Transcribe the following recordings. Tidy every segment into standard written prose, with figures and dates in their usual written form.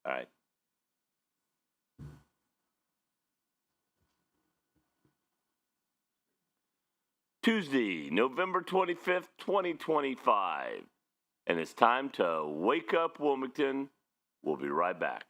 All right. Tuesday, November 25th, 2025. And it's time to wake up, Wilmington. We'll be right back.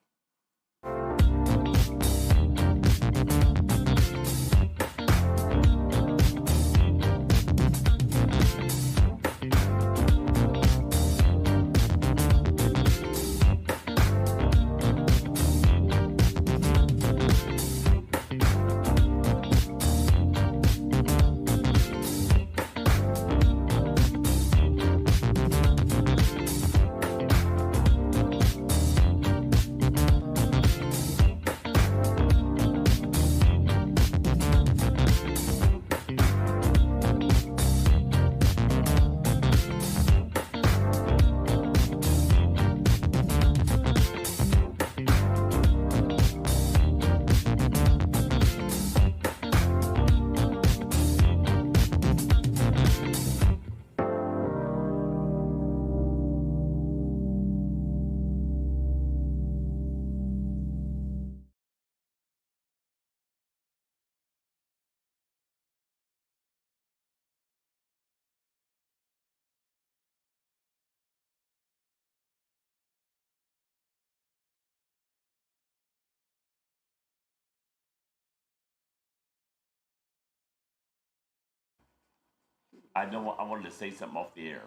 I know I wanted to say something off the air.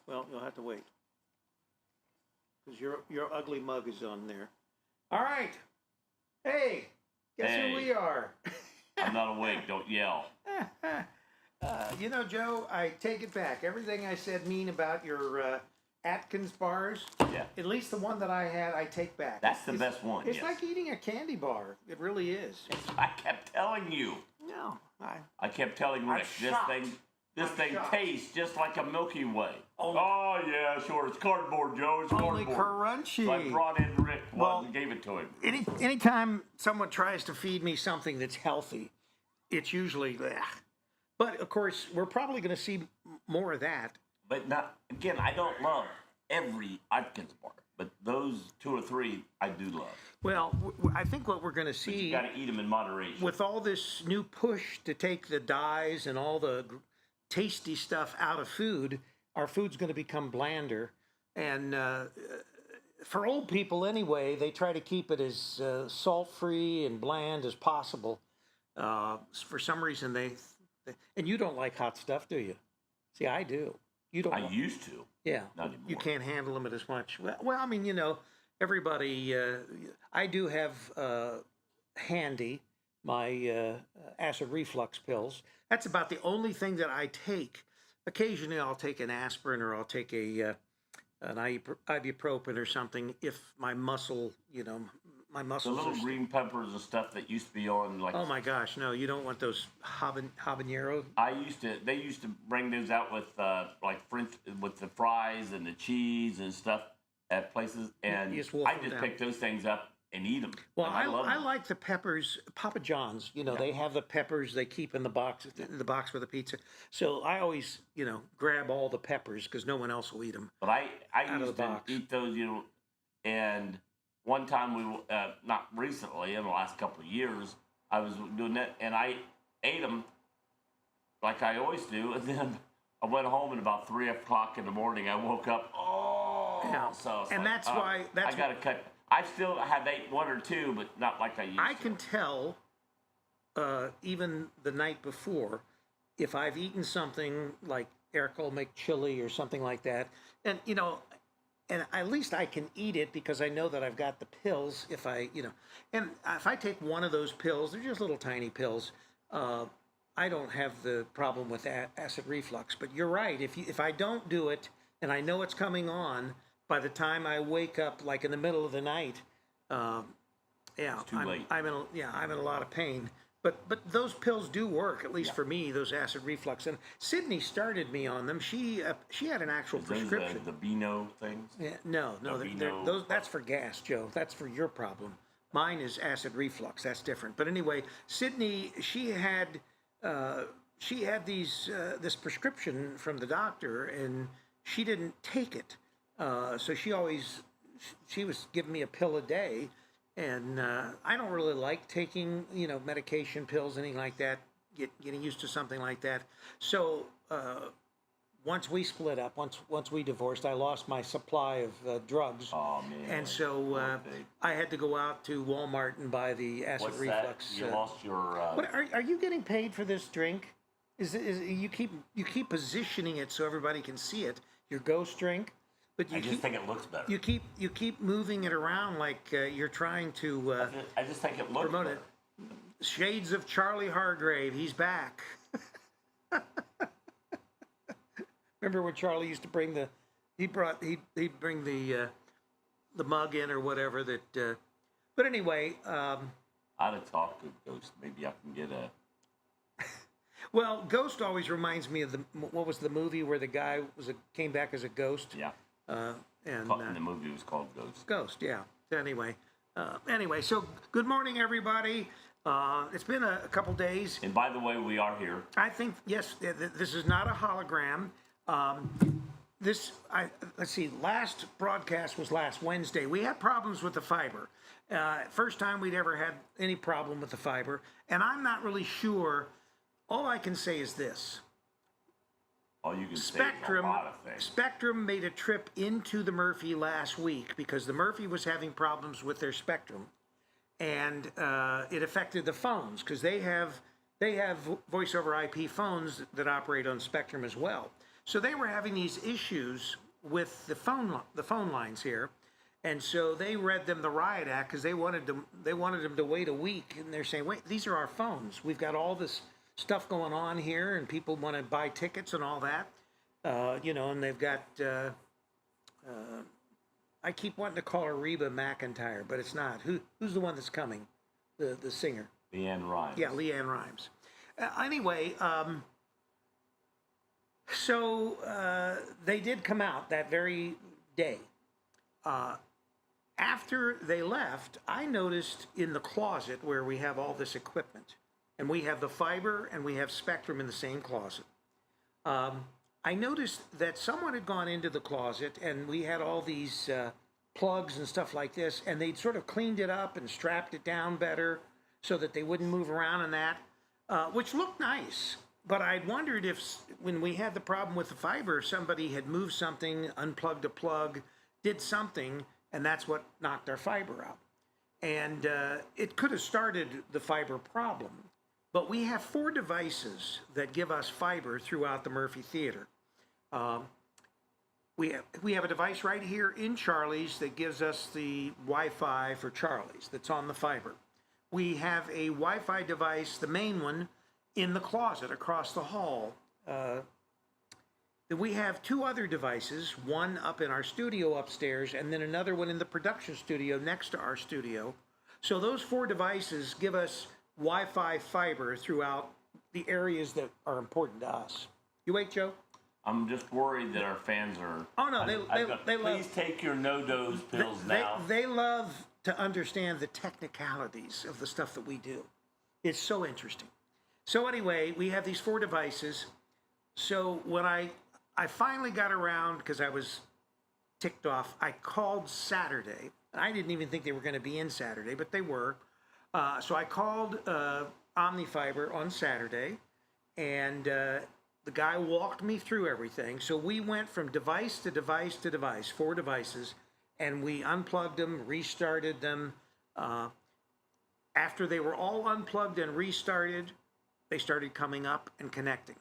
Well, you'll have to wait because your ugly mug is on there. All right. Hey, guess who we are? I'm not awake. Don't yell. Joe, I take it back. Everything I said mean about your Atkins bars. Yeah. At least the one that I had, I take back. That's the best one. It's yes. like eating a candy bar. It really is. I kept telling you. No, I kept telling Rick, this thing tastes just like a Milky Way. Oh yeah, sure. It's cardboard, Joe. It's only cardboard. crunchy. So I brought in Rick one and gave it to him. Anytime someone tries to feed me something that's healthy, it's usually ugh. But of course, we're probably going to see more of that. But not again. I don't love every Atkins bar, but those 2 or 3 I do love. Well, I think what we're going to see. But you got to eat them in moderation. With all this new push to take the dyes and all the tasty stuff out of food, our food's going to become blander. And for old people anyway, they try to keep it as salt-free and bland as possible. For some reason, and you don't like hot stuff, do you? See, I do. You don't. I used to. Yeah. Not anymore. You can't handle them as much. Well, I mean, everybody, I do have handy my acid reflux pills. That's about the only thing that I take. Occasionally, I'll take an aspirin or I'll take an ibuprofen or something if my muscle, my muscles. The little green peppers and stuff that used to be on like. Oh my gosh, no! You don't want those habanero. They used to bring those out with like French with the fries and the cheese and stuff at places, and I just pick those things up and eat them. Well, I like the peppers. Papa John's, they have the peppers they keep in the box with the pizza. So I always, grab all the peppers because no one else will eat them. But I used to eat those, and one time not recently, in the last couple of years, I was doing that, and I ate them like I always do, and then I went home at about 3 o'clock in the morning. I woke up, yeah. So and like, that's why I got to cut. I still have ate 1 or 2, but not like I used to. I can tell, even the night before, if I've eaten something like Eric will make chili or something like that, and and at least I can eat it because I know that I've got the pills. If I take one of those pills, they're just little tiny pills. I don't have the problem with acid reflux. But you're right. If I don't do it and I know it's coming on, by the time I wake up, like in the middle of the night, it's too late. I'm in a lot of pain. But those pills do work, at least for me. Those acid reflux, and Sydney started me on them. She had an actual prescription. The Beano things? Yeah, no, that's for gas, Joe. That's for your problem. Mine is acid reflux. That's different. But anyway, Sydney, she had this prescription from the doctor, and she didn't take it. So she always she was giving me a pill a day, and I don't really like taking medication pills, anything like that. Getting used to something like that. So once we split up, once we divorced, I lost my supply of drugs. Oh man! And so I had to go out to Walmart and buy the acid What's reflux. that? You lost your. What are you getting paid for this drink? Is you keep positioning it so everybody can see it? Your ghost drink, but I just think it looks better. You keep moving it around like you're trying to. I just think it looks promote better. it. Shades of Charlie Hargrave, he's back. Remember when Charlie used to bring he'd bring the mug in or whatever that. But anyway, I'd have talked to Ghost. Maybe I can get a. Well, Ghost always reminds me of what was the movie where the guy came back as a ghost. Yeah. And the movie was called Ghost. Ghost, yeah. Anyway, so good morning, everybody. It's been a couple days. And by the way, we are here. I think yes. This is not a hologram. Let's see. Last broadcast was last Wednesday. We had problems with the fiber. First time we'd ever had any problem with the fiber, and I'm not really sure. All I can say is this. All you can say is a lot of things. Spectrum made a trip into the Murphy last week because the Murphy was having problems with their Spectrum, and it affected the phones because they have voice over IP phones that operate on Spectrum as well. So they were having these issues with the phone lines here, and so they read them the riot act because they wanted them to wait a week, and they're saying, wait, these are our phones. We've got all this stuff going on here, and people want to buy tickets and all that, and they've got. I keep wanting to call her Reba McEntire, but it's not. Who's the one that's coming? The singer. Leanne Rhymes. Yeah, Leanne Rhymes. Anyway, so they did come out that very day. After they left, I noticed in the closet where we have all this equipment, and we have the fiber and we have Spectrum in the same closet. I noticed that someone had gone into the closet and we had all these plugs and stuff like this, and they'd sort of cleaned it up and strapped it down better so that they wouldn't move around and that, which looked nice. But I'd wondered if when we had the problem with the fiber, somebody had moved something, unplugged a plug, did something, and that's what knocked our fiber out. And it could have started the fiber problem. But we have 4 devices that give us fiber throughout the Murphy Theater. We have a device right here in Charlie's that gives us the Wi-Fi for Charlie's that's on the fiber. We have a Wi-Fi device, the main one, in the closet across the hall. We have 2 other devices, one up in our studio upstairs and then another one in the production studio next to our studio. So those 4 devices give us Wi-Fi fiber throughout the areas that are important to us. You wait, Joe? I'm just worried that our fans are. Oh no, they love. Please take your no-dose pills now. They love to understand the technicalities of the stuff that we do. It's so interesting. So anyway, we have these 4 devices. So when I finally got around, because I was ticked off, I called Saturday. I didn't even think they were going to be in Saturday, but they were. So I called OmniFiber on Saturday, and the guy walked me through everything. So we went from device to device to device, 4 devices, and we unplugged them, restarted them. After they were all unplugged and restarted, they started coming up and connecting.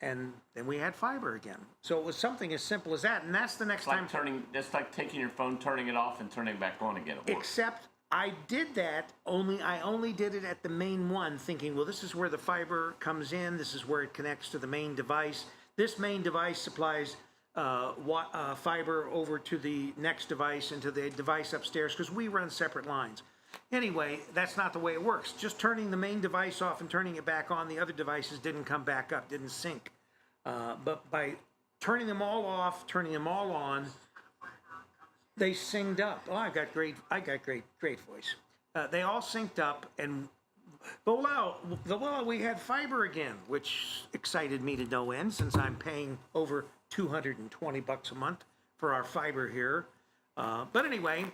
And then we had fiber again. So it was something as simple as that, and that's the next time. It's like taking your phone, turning it off, and turning it back on again. Except I did that, I only did it at the main one, thinking, well, this is where the fiber comes in, this is where it connects to the main device. This main device supplies fiber over to the next device and to the device upstairs, because we run separate lines. Anyway, that's not the way it works. Just turning the main device off and turning it back on, the other devices didn't come back up, didn't sync. But by turning them all off, turning them all on, they synced up. Oh, I got great voice. They all synced up, and voila, we had fiber again, which excited me to no end, since I'm paying over $220 a month for our fiber here. But anyway,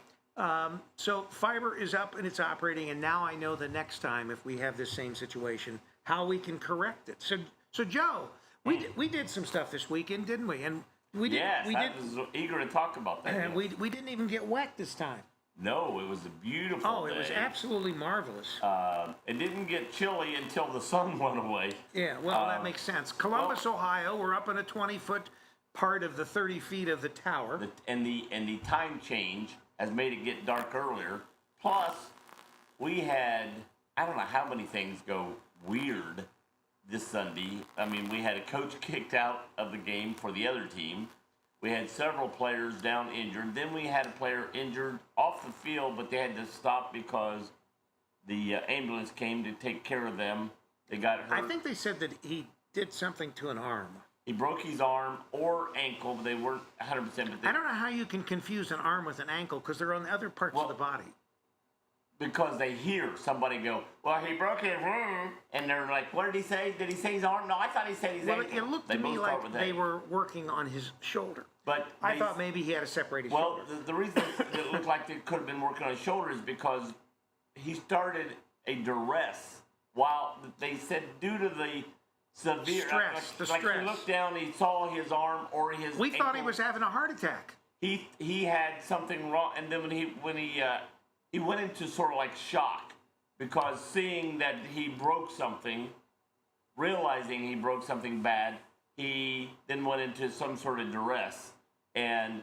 so fiber is up and it's operating, and now I know the next time if we have this same situation, how we can correct it. So Joe, we did some stuff this weekend, didn't we? And we did. Yes, we I did. was eager to talk about that. And we didn't even get wet this time. No, it was a beautiful Oh, day. it was absolutely marvelous. It didn't get chilly until the sun went away. Yeah, well, that makes sense. Columbus, Ohio, we're up in a 20-foot part of the 30 feet of the tower. And the time change has made it get dark earlier. Plus, we had, I don't know how many things go weird this Sunday. I mean, we had a coach kicked out of the game for the other team. We had several players down injured. Then we had a player injured off the field, but they had to stop because the ambulance came to take care of them. They got hurt. I think they said that he did something to an arm. He broke his arm or ankle, but they weren't 100%. But I don't know how you can confuse an arm with an ankle because they're on the other parts of the body. Because they hear somebody go, well, he broke his arm, and they're like, what did he say? Did he say his arm? No, I thought he said his ankle. Well, it looked to me like they were working on his shoulder. But I thought maybe he had a separated shoulder. Well, the reason it looked like they could have been working on his shoulder is because he started a duress while they said due to the severe stress. The like stress. He looked down, he saw his arm or his We ankle. thought he was having a heart attack. He had something wrong, and then when he went into sort of like shock because seeing that he broke something, realizing he broke something bad, he then went into some sort of duress, and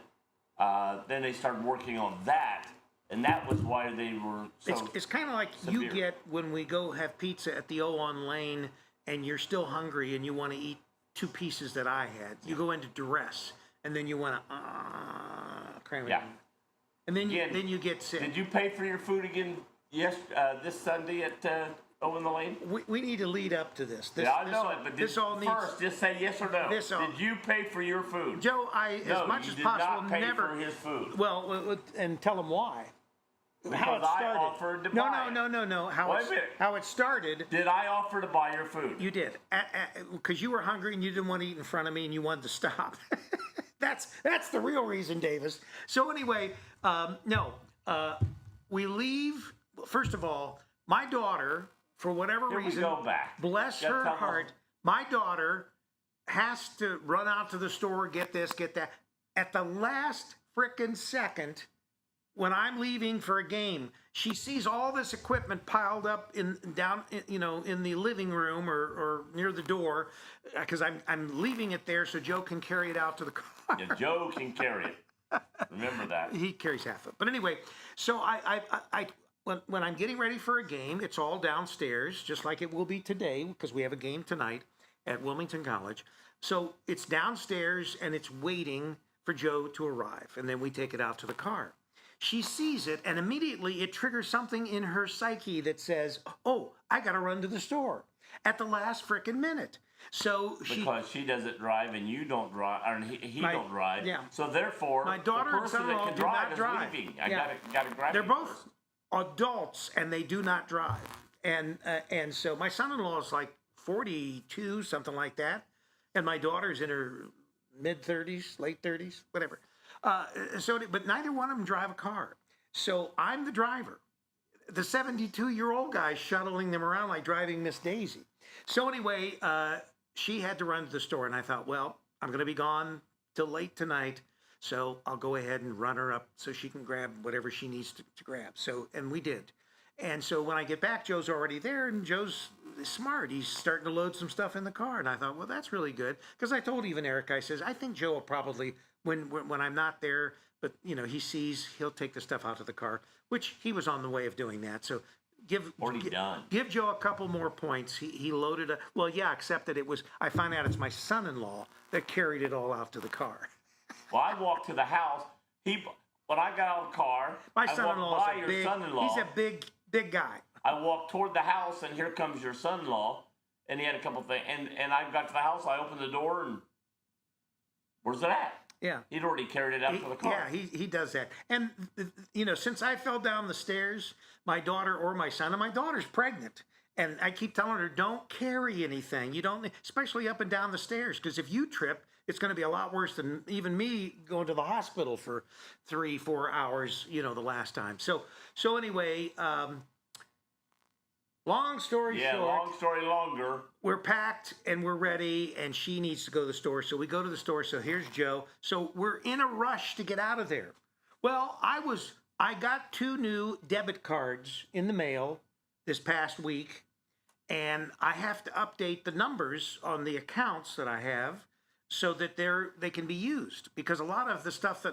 then they started working on that, and that was why they were so It's kind of like severe. you get when we go have pizza at the O on Lane and you're still hungry and you want to eat 2 pieces that I had. You go into duress, and then you want to cram it in. And then you get sick. Did you pay for your food again this Sunday at Owen the Lane? We need to lead up to this. I know it, but first, just say yes or no. Did you pay for your food? Joe, as much as possible, not pay never for his food. Well, and tell him why. Because I offered to buy it. No. Wait a minute. How it started. Did I offer to buy your food? You did, because you were hungry and you didn't want to eat in front of me and you wanted to stop. That's the real reason, Davis. So anyway, we leave. First of all, my daughter, for whatever Here reason, we go back. Bless her heart, my daughter has to run out to the store, get this, get that. At the last frickin' second, when I'm leaving for a game, she sees all this equipment piled up in the living room or near the door, because I'm leaving it there so Joe can carry it out to the car. Yeah, Joe can carry it. Remember that. He carries half of it. But anyway, so when I'm getting ready for a game, it's all downstairs, just like it will be today, because we have a game tonight at Wilmington College. So it's downstairs and it's waiting for Joe to arrive, and then we take it out to the car. She sees it, and immediately it triggers something in her psyche that says, I got to run to the store at the last frickin' minute. So because she doesn't drive and you don't drive, or he don't drive. Yeah. So therefore, my daughter the and person son-in-law that can do drive not is drive. leaving. I gotta grab. They're both adults, and they do not drive. And so my son-in-law is like 42, something like that, and my daughter's in her mid-30s, late 30s, whatever. But neither one of them drive a car. So I'm the driver. The 72-year-old guy shuttling them around like driving Miss Daisy. So anyway, she had to run to the store, and I thought, well, I'm going to be gone till late tonight, so I'll go ahead and run her up so she can grab whatever she needs to grab. So, and we did. And so when I get back, Joe's already there, and Joe's smart. He's starting to load some stuff in the car, and I thought, well, that's really good, because I told even Eric, I says, I think Joe will probably, when I'm not there, but he'll take the stuff out of the car, which he was on the way of doing that. So give Joe a couple more points. He loaded a, well, yeah, except that I find out it's my son-in-law that carried it all out to the car. Well, I walked to the house. When I got out of the car, my son-in-law is a big, son-in-law. He's a big guy. I walked toward the house, and here comes your son-in-law, and he had a couple things. And I got to the house, I opened the door, and where's it at? Yeah. He'd already carried it out to the car. Yeah, he does that. And, since I fell down the stairs, my daughter or my son, and my daughter's pregnant, and I keep telling her, don't carry anything. You don't, especially up and down the stairs, because if you trip, it's going to be a lot worse than even me going to the hospital for 3-4 hours, the last time. So anyway, long story short. Long story longer. We're packed and we're ready, and she needs to go to the store. So we go to the store. So here's Joe. So we're in a rush to get out of there. Well, I got 2 new debit cards in the mail this past week, and I have to update the numbers on the accounts that I have so that they can be used, because a lot of the stuff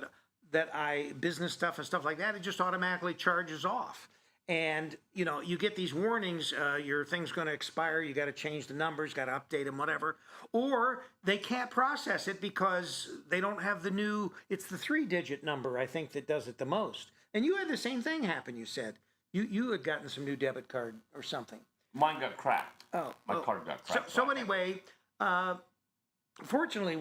that business stuff and stuff like that, it just automatically charges off. And you get these warnings, your thing's going to expire, you got to change the numbers, got to update them, whatever, or they can't process it because they don't have the new, it's the 3-digit number, I think, that does it the most. And you had the same thing happen, you said. You had gotten some new debit card or something. Mine got cracked. My card got cracked. So anyway, fortunately,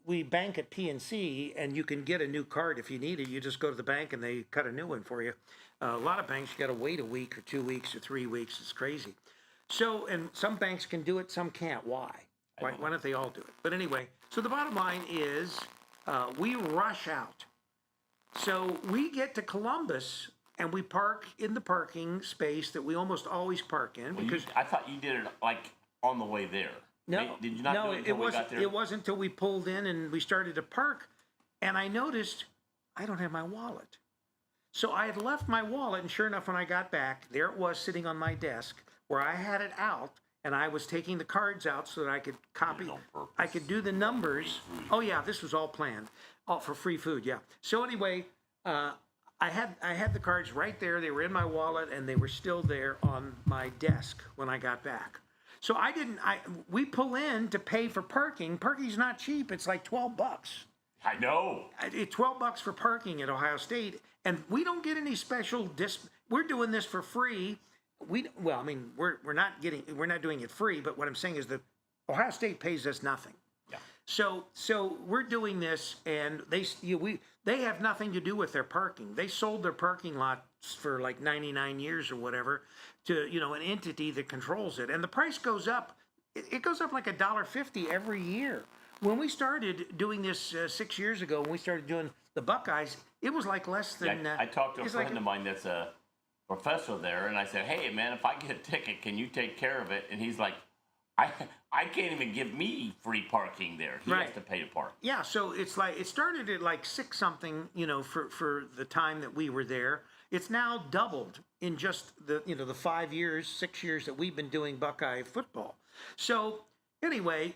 we bank at PNC, and you can get a new card if you need it. You just go to the bank, and they cut a new one for you. A lot of banks, you got to wait a week or 2 weeks or 3 weeks. It's crazy. So, and some banks can do it, some can't. Why don't they all do it? But anyway, so the bottom line is we rush out. So we get to Columbus, and we park in the parking space that we almost always park in. Well, because I thought you did it like on the way there. No, did you not do it until we got there? It wasn't until we pulled in and we started to park, and I noticed I don't have my wallet. So I had left my wallet, and sure enough, when I got back, there it was sitting on my desk where I had it out, and I was taking the cards out so that I could copy. I could do the numbers. Oh yeah, this was all planned, all for free food. Yeah. So anyway, I had the cards right there. They were in my wallet, and they were still there on my desk when I got back. So we pull in to pay for parking. Parking's not cheap. It's like $12. I know. It's $12 for parking at Ohio State, and we don't get any special we're doing this for free. We're not doing it free, but what I'm saying is that Ohio State pays us nothing. Yeah. So we're doing this, and they have nothing to do with their parking. They sold their parking lots for like 99 years or whatever to an entity that controls it, and the price goes up. It goes up like $1.50 every year. When we started doing this 6 years ago, when we started doing the Buckeyes, it was like less than. I talked to a friend of mine that's a professor there, and I said, "Hey, man, if I get a ticket, can you take care of it?" And he's like, I can't even give me free parking there. He has to pay to park. Yeah, so it's like it started at like 6 something, for the time that we were there. It's now doubled in just the 6 years that we've been doing Buckeye football. So anyway,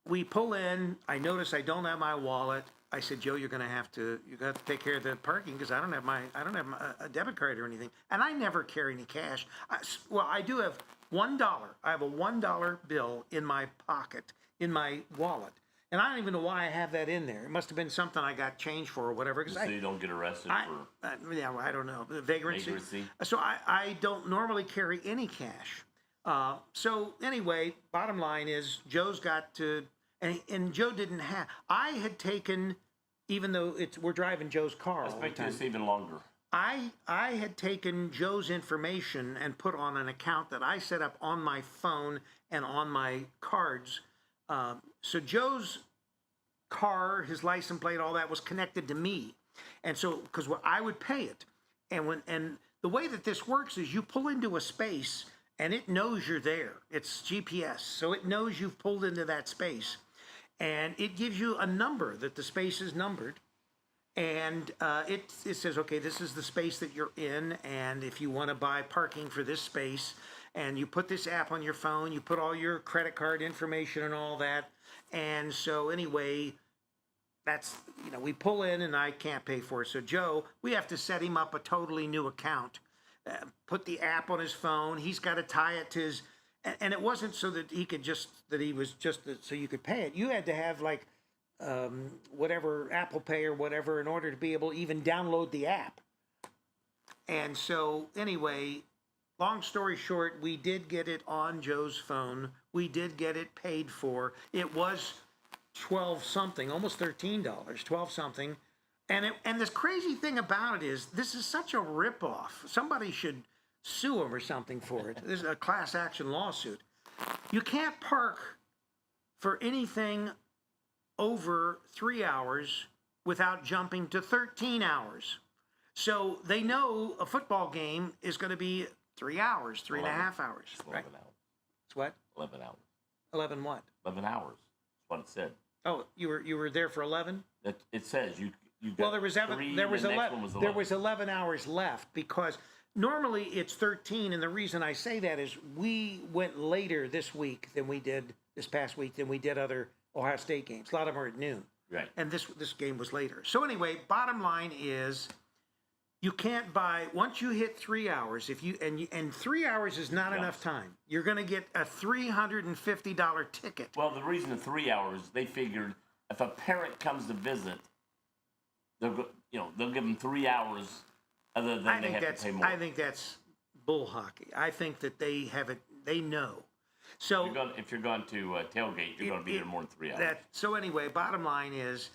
we pull in. I notice I don't have my wallet. I said, Joe, you got to take care of the parking because I don't have a debit card or anything, and I never carry any cash. I do have $1. I have a $1 bill in my pocket, in my wallet. And I don't even know why I have that in there. It must have been something I got changed for or whatever. So you don't get arrested for... I don't know. Vagrancy. So I don't normally carry any cash. So anyway, bottom line is Joe's got to... And Joe didn't have... I had taken, even though we're driving Joe's car Let's make this even longer. I had taken Joe's information and put on an account that I set up on my phone and on my cards. So Joe's car, his license plate, all that was connected to me. And so, because I would pay it. And the way that this works is you pull into a space and it knows you're there. It's GPS. So it knows you've pulled into that space. And it gives you a number that the space is numbered. And it says, okay, this is the space that you're in, and if you want to buy parking for this space, and you put this app on your phone, you put all your credit card information and all that, and so anyway, that's, we pull in and I can't pay for it. So Joe, we have to set him up a totally new account, put the app on his phone, he's got to tie it to his, and it wasn't so that so you could pay it. You had to have like, whatever Apple Pay or whatever in order to be able to even download the app. And so anyway, long story short, we did get it on Joe's phone. We did get it paid for. It was 12 something, almost $13, 12 something. And this crazy thing about it is this is such a ripoff. Somebody should sue him or something for it. This is a class action lawsuit. You can't park for anything over 3 hours without jumping to 13 hours. So they know a football game is going to be 3 hours, three and a half hours. It's 11 Right? hours. It's what? 11 hours. 11 what? 11 hours. That's what it said. Oh, you were there for 11? It says you got Well, there was 3, there was the next 11, one was there was 11 hours left because normally it's 13, and the reason I say that is we went later this past week than we did other Ohio State games. A lot of them are at noon. Right. And this game was later. So anyway, bottom line is you can't buy once you hit 3 hours. And 3 hours is not enough time. You're going to get a $350 ticket. Well, the reason the 3 hours, they figured if a parent comes to visit, they'll give them 3 hours. Other than they have to pay more. I think that's bull hockey. I think that they have it. They know. So if you're going to tailgate, you're going to be there more than 3 hours. So anyway, bottom line is,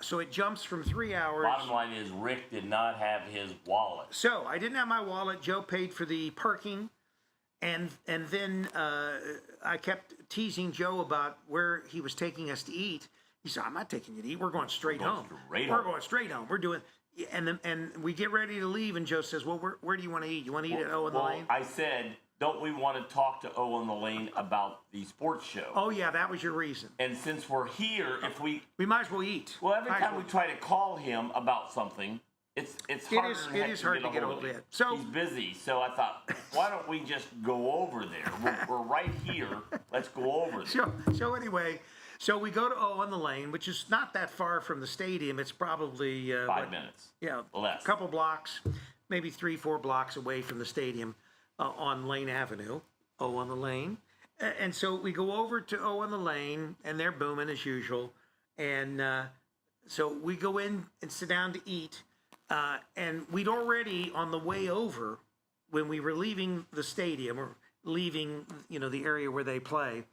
so it jumps from 3 hours. Bottom line is Rick did not have his wallet. So I didn't have my wallet. Joe paid for the parking, and then I kept teasing Joe about where he was taking us to eat. He said, "I'm not taking you to eat. We're going straight home. We're going straight home. We're doing." And we get ready to leave, and Joe says, "Well, where do you want to eat? You want to eat at O in the Lane?" I said, don't we want to talk to O in the Lane about the sports show? Oh yeah, that was your reason. And since we're here, if we might as well eat. Well, every time we try to call him about something, it's harder. It is hard to get a hold of him. So he's busy. So I thought, why don't we just go over there? We're right here. Let's go over there. So anyway. So we go to O on the Lane, which is not that far from the stadium. It's probably 5 minutes. Yeah, less. A couple blocks, maybe 3-4 blocks away from the stadium on Lane Avenue. O on the Lane, and so we go over to O on the Lane, and they're booming as usual. And so we go in and sit down to eat, and we'd already on the way over when we were leaving the stadium or leaving the area where they play.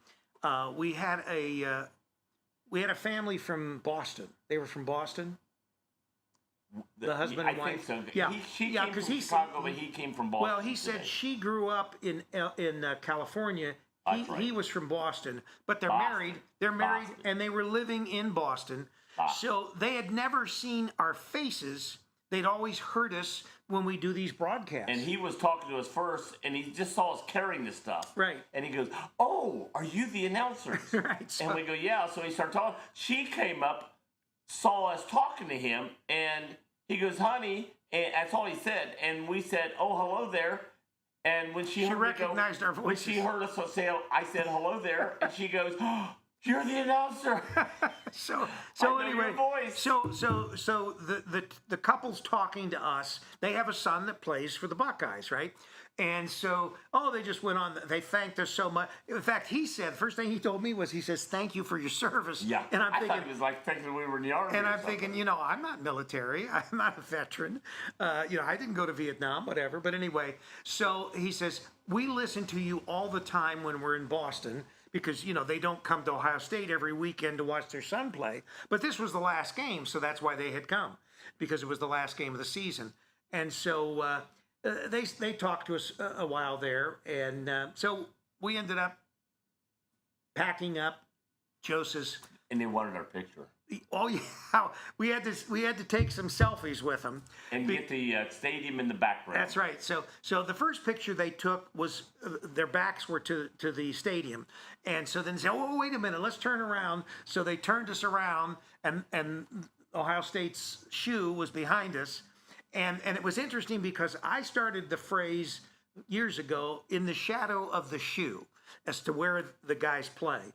We had a family from Boston. They were from Boston. The husband and wife. I think so. Yeah, she came from Chicago, but he came from Boston. Well, he said she grew up in California. He was from Boston, but they're married. They're married, and they were living in Boston. So they had never seen our faces. They'd always heard us when we do these broadcasts. And he was talking to us first, and he just saw us carrying this stuff. Right. And he goes, "Oh, are you the announcers?" Right. So, and we go, "Yeah." So he started talking. She came up, saw us talking to him, and he goes, "Honey," and that's all he said. And we said, "Oh, hello there." And when she recognized our voices. When she heard us say, I said, "Hello there," and she goes, "Oh, you're the announcer." So I anyway, know your voice. So the couple's talking to us. They have a son that plays for the Buckeyes, right? And so, they just went on. They thanked us so much. In fact, he said, first thing he told me was, he says, "Thank you for your service." Yeah. And I'm thinking, I thought it was like thinking we were in the army. and I'm thinking, I'm not military. I'm not a veteran. I didn't go to Vietnam, whatever. But anyway, so he says, "We listen to you all the time when we're in Boston." Because, they don't come to Ohio State every weekend to watch their son play. But this was the last game, so that's why they had come, because it was the last game of the season. And so they talked to us a while there. And so we ended up packing up. Joe says... And they wanted our picture. Oh, yeah. We had to take some selfies with them. And get the stadium in the background. That's right. So the first picture they took was their backs were to the stadium. And so then they said, "Oh, wait a minute, let's turn around." So they turned us around, and Ohio State's shoe was behind us. And it was interesting because I started the phrase years ago, "in the shadow of the shoe," as to where the guys play.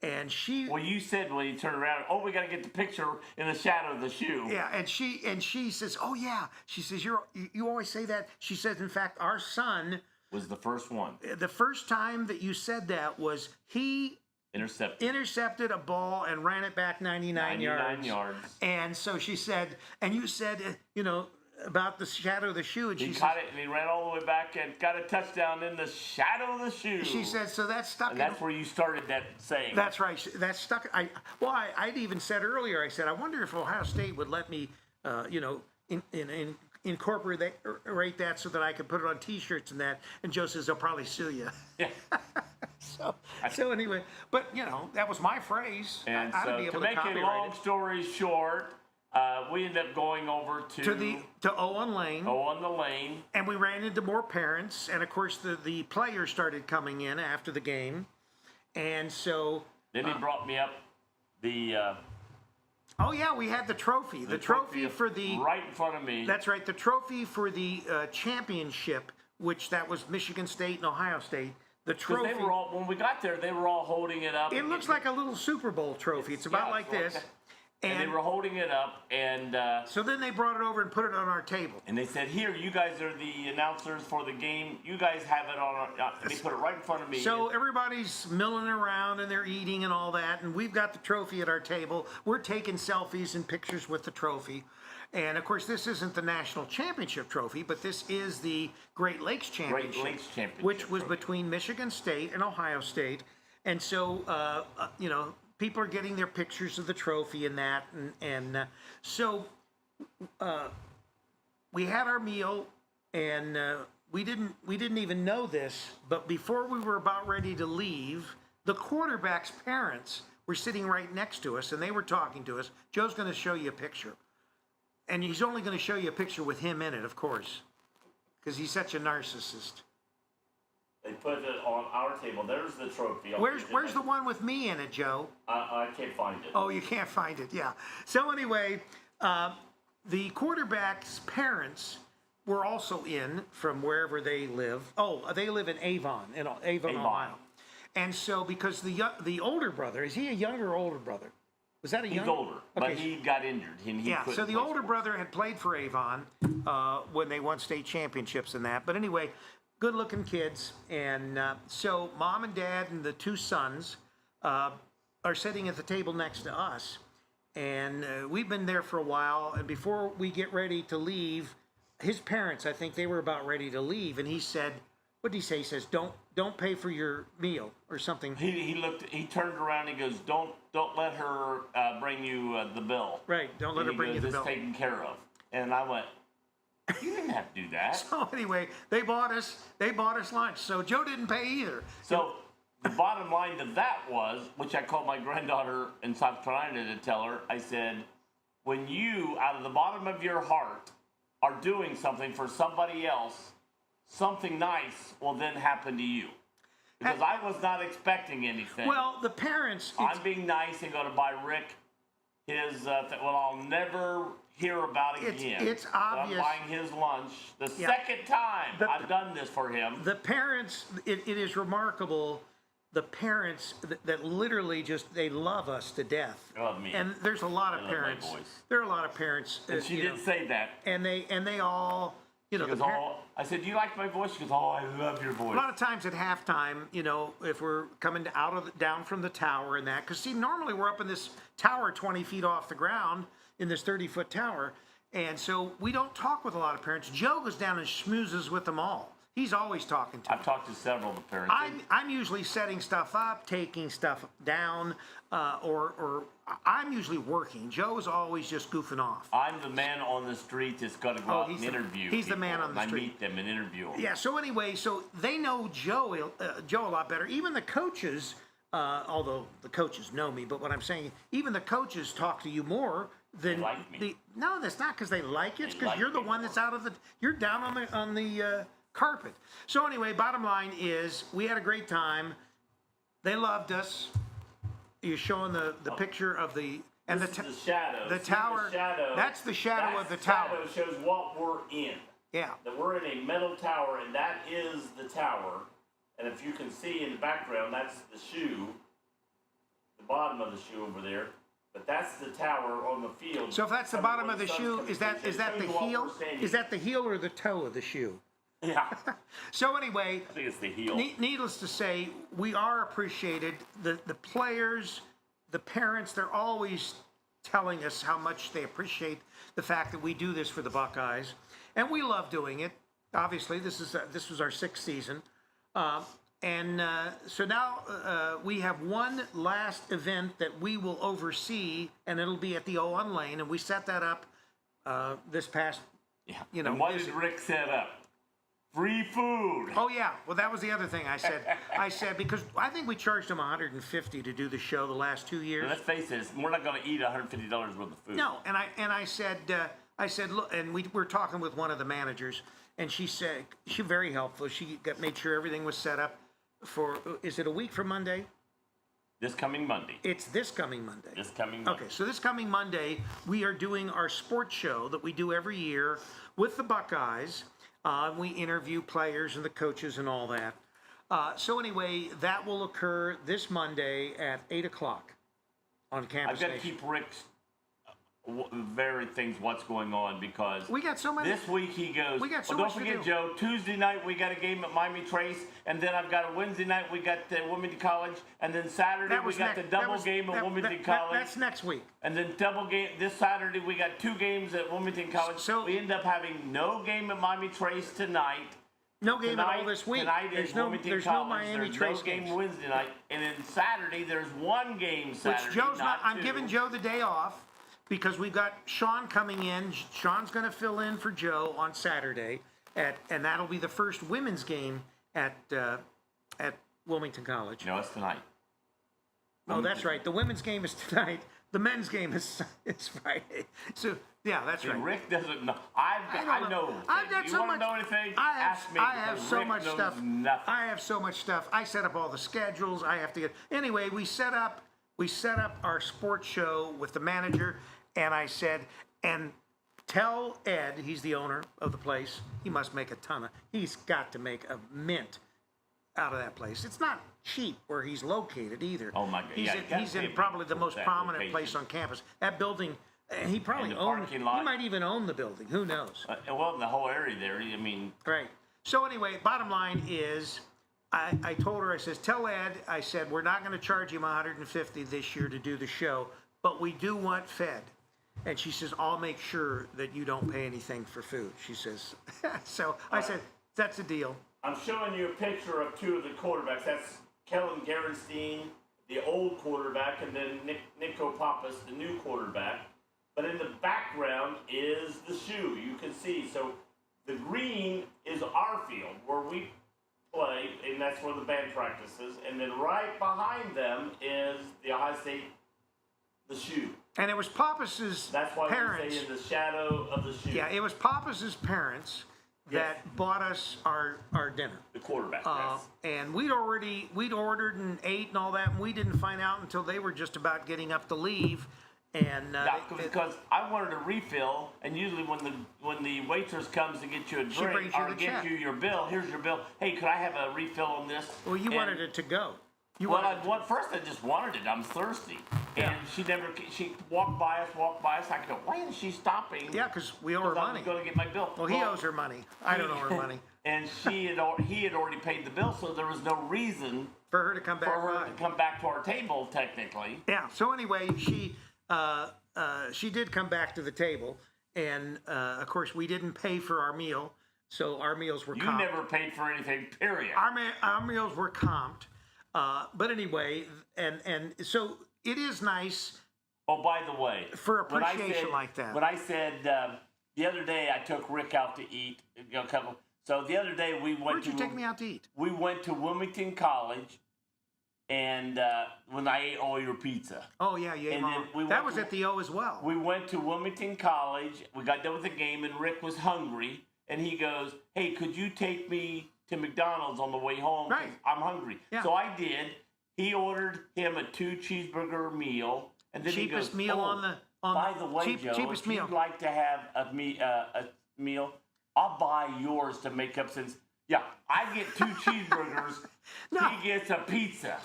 And she... Well, you said when you turn around, "Oh, we got to get the picture in the shadow of the shoe." Yeah, and she says, "Oh, yeah." She says, you always say that." She says, in fact, our son... was the first one. The first time that you said that was he... Intercepted a ball and ran it back 99 yards. And so she said, and you said, about the shadow of the shoe. And he caught it, and he ran all the way back and got a touchdown in the shadow of the shoe. She said, so that's stuck. And that's where you started that saying. That's right. That's stuck. I'd even said earlier, I said, I wonder if Ohio State would let me, incorporate that so that I could put it on T-shirts and that. And Joe says, "They'll probably sue you." Yeah. So anyway, but that was my phrase. And I'd so be able to make a copyright long it. story short, we ended up going over to Owen Lane. on the lane. And we ran into more parents, and of course the players started coming in after the game, and so. Then he brought me up the. Oh yeah, we had the trophy. The trophy for the right in front of me. That's right. The trophy for the championship, which that was Michigan State and Ohio State. The trophy. They were all, when we got there, they were all holding it up. It looks like a little Super Bowl trophy. It's about like this. And they were holding it up, and so then they brought it over and put it on our table. And they said, "Here, you guys are the announcers for the game. You guys have it on." They put it right in front of me. So everybody's milling around and they're eating and all that, and we've got the trophy at our table. We're taking selfies and pictures with the trophy. And of course, this isn't the national championship trophy, but this is the Great Lakes Championship, which was between Michigan State and Ohio State. And so, people are getting their pictures of the trophy and that, so we had our meal, and we didn't even know this, but before we were about ready to leave, the quarterback's parents were sitting right next to us, and they were talking to us. Joe's going to show you a picture, and he's only going to show you a picture with him in it, of course, because he's such a narcissist. They put it on our table. There's the trophy. Where's the one with me in it, Joe? I can't find it. Oh, you can't find it, yeah. So anyway, the quarterback's parents were also in from wherever they live. Oh, they live in Avon, Ohio. And so because the older brother, is he a younger or older brother? Was that a younger? He's older, but he got injured. So the older brother had played for Avon when they won state championships and that. But anyway, good-looking kids, and so mom and dad and the two sons are sitting at the table next to us, and we've been there for a while, and before we get ready to leave, his parents, I think they were about ready to leave, and he said, what did he say? He says, don't pay for your meal or something. He turned around and he goes, don't let her bring you the bill. Right, don't let her bring you the bill. It's taken care of. And I went, you didn't have to do that. So anyway, they bought us lunch. So Joe didn't pay either. So the bottom line to that was, which I called my granddaughter in South Carolina to tell her, I said, when you, out of the bottom of your heart, are doing something for somebody else, something nice will then happen to you. Because I was not expecting anything. Well, the parents... I'm being nice and going to buy Rick his, I'll never hear about it again. It's obvious. So I'm buying his lunch the second time I've done this for him. The parents, it is remarkable, the parents that literally just, they love us to death. Love me. And there's a lot of parents. There are a lot of parents. And she did say that. And they all, I said, do you like my voice? She goes, oh, I love your voice. A lot of times at halftime, if we're coming down from the tower and that, because see, normally we're up in this tower 20 feet off the ground in this 30-foot tower, and so we don't talk with a lot of parents. Joe goes down and schmoozes with them all. He's always talking to them. I've talked to several of the parents. I'm usually setting stuff up, taking stuff down, or I'm usually working. Joe is always just goofing off. I'm the man on the street that's got to go out and interview He's the man on the street. I meet them and interview them. Yeah, so anyway, so they know Joe a lot better. Even the coaches, although the coaches know me, but what I'm saying, even the coaches talk to you more than... They like me. No, that's not because they like you. It's because you're the one that's you're down on the carpet. So anyway, bottom line is we had a great time. They loved us. You're showing the picture of the shadow. The tower. That's the shadow of the tower. The shadow shows what we're in. Yeah. That we're in a metal tower, and that is the tower. And if you can see in the background, that's the shoe, the bottom of the shoe over there. But that's the tower on the field. So if that's the bottom of the shoe, is that the heel? Is that the heel or the toe of the shoe? Yeah. So anyway, I think it's the heel. Needless to say, we are appreciated. The players, the parents, they're always telling us how much they appreciate the fact that we do this for the Buckeyes, and we love doing it. Obviously, this was our 6th season, so now we have one last event that we will oversee, and it'll be at the Owen Lane, and we set that up this past. Yeah. And what did Rick set up? free food. Oh yeah, well that was the other thing I said. I said because I think we charged them $150 to do the show the last 2 years. And let's face it, we're not going to eat $150 worth of food. No, and I said look, and we were talking with one of the managers, and she said she's very helpful. She made sure everything was set up for. Is it a week from Monday? This coming Monday. It's this coming Monday. This coming Monday. Okay, so this coming Monday, we are doing our sports show that we do every year with the Buckeyes. We interview players and the coaches and all that. So anyway, that will occur this Monday at 8 o'clock on campus. I've got to keep Rick's very things what's going on because we got so many. This week he goes. We got so well, much don't forget, to do. Joe. Tuesday night we got a game at Miami Trace, and then I've got a Wednesday night we got the Wilmington College, and then Saturday we got the double game at Wilmington College. That's next week. And then double game this Saturday we got 2 games at Wilmington College. So we end up having no game at Miami Trace tonight. No game at all this week. Tonight there's no Miami Trace no game games. Wednesday night, and then Saturday there's 1 game Saturday. Which Joe's not. I'm 2. giving Joe the day off because we've got Sean coming in. Sean's going to fill in for Joe on Saturday, and that'll be the first women's game at Wilmington College. No, it's tonight. Oh, that's right. The women's game is tonight. The men's game is Friday. So yeah, that's right. Rick doesn't know. I know. I've got you so want much. to know anything? Ask me. I have so Rick much knows stuff. Nothing. I have so much stuff. I set up all the schedules. I have to get. Anyway, we set up our sports show with the manager, and I said, and tell Ed, he's the owner of the place. He must make a ton of. He's got to make a mint out of that place. It's not cheap where he's located either. Oh my God! He's in probably the most prominent place on campus. That building, and he probably owns. He might even own the building. Who knows? Well, in the whole area there. I mean. Right. So anyway, bottom line is, I told her, I says, tell Ed, I said, we're not going to charge him $150 this year to do the show, but we do want fed. And she says, I'll make sure that you don't pay anything for food. She says, so I said, that's a deal. I'm showing you a picture of 2 of the quarterbacks. That's Kellen Gerenstein, the old quarterback, and then Nico Pappas, the new quarterback. But in the background is the shoe. You can see. So the green is our field where we play, and that's where the band practices. And then right behind them is the Ohio State, the shoe. And it was Pappas's That's why parents. we say in the shadow of the shoe. Yeah, it was Pappas's parents that bought us our dinner. The quarterback. And we'd ordered and ate and all that, and we didn't find out until they were just about getting up to leave. And because I wanted a refill, and usually when the waitress comes to get you a drink or get you your bill, here's your bill. Hey, could I have a refill on this? Well, you wanted it to go. First I just wanted it. I'm thirsty, and she walked by us. I go, why isn't she stopping? Yeah, because we owe her money. I'm going to get my bill. Well, he owes her money. I don't owe her money. And he had already paid the bill, so there was no reason for her to come back to our table, technically. Yeah. So anyway, she did come back to the table, and of course we didn't pay for our meal, so our meals were comped. You never paid for anything, period. Our meals were comped. But anyway, and so it is nice. Oh, by the way, for appreciation like that. When I said the other day, I took Rick out to eat. So the other day we went. Where'd you take me out to eat? We went to Wilmington College, and when I ate all your pizza. Oh yeah, you ate all. That was at the O as well. We went to Wilmington College. We got done with the game, and Rick was hungry, and he goes, "Hey, could you take me to McDonald's on the way home? Right. I'm hungry." Yeah. So I did. He ordered him a 2-cheeseburger meal, and then cheapest he goes, meal on by the way, Joe, if you'd like to have a meal, I'll buy yours to make up since. Yeah, I get 2 cheeseburgers. No, he gets a pizza.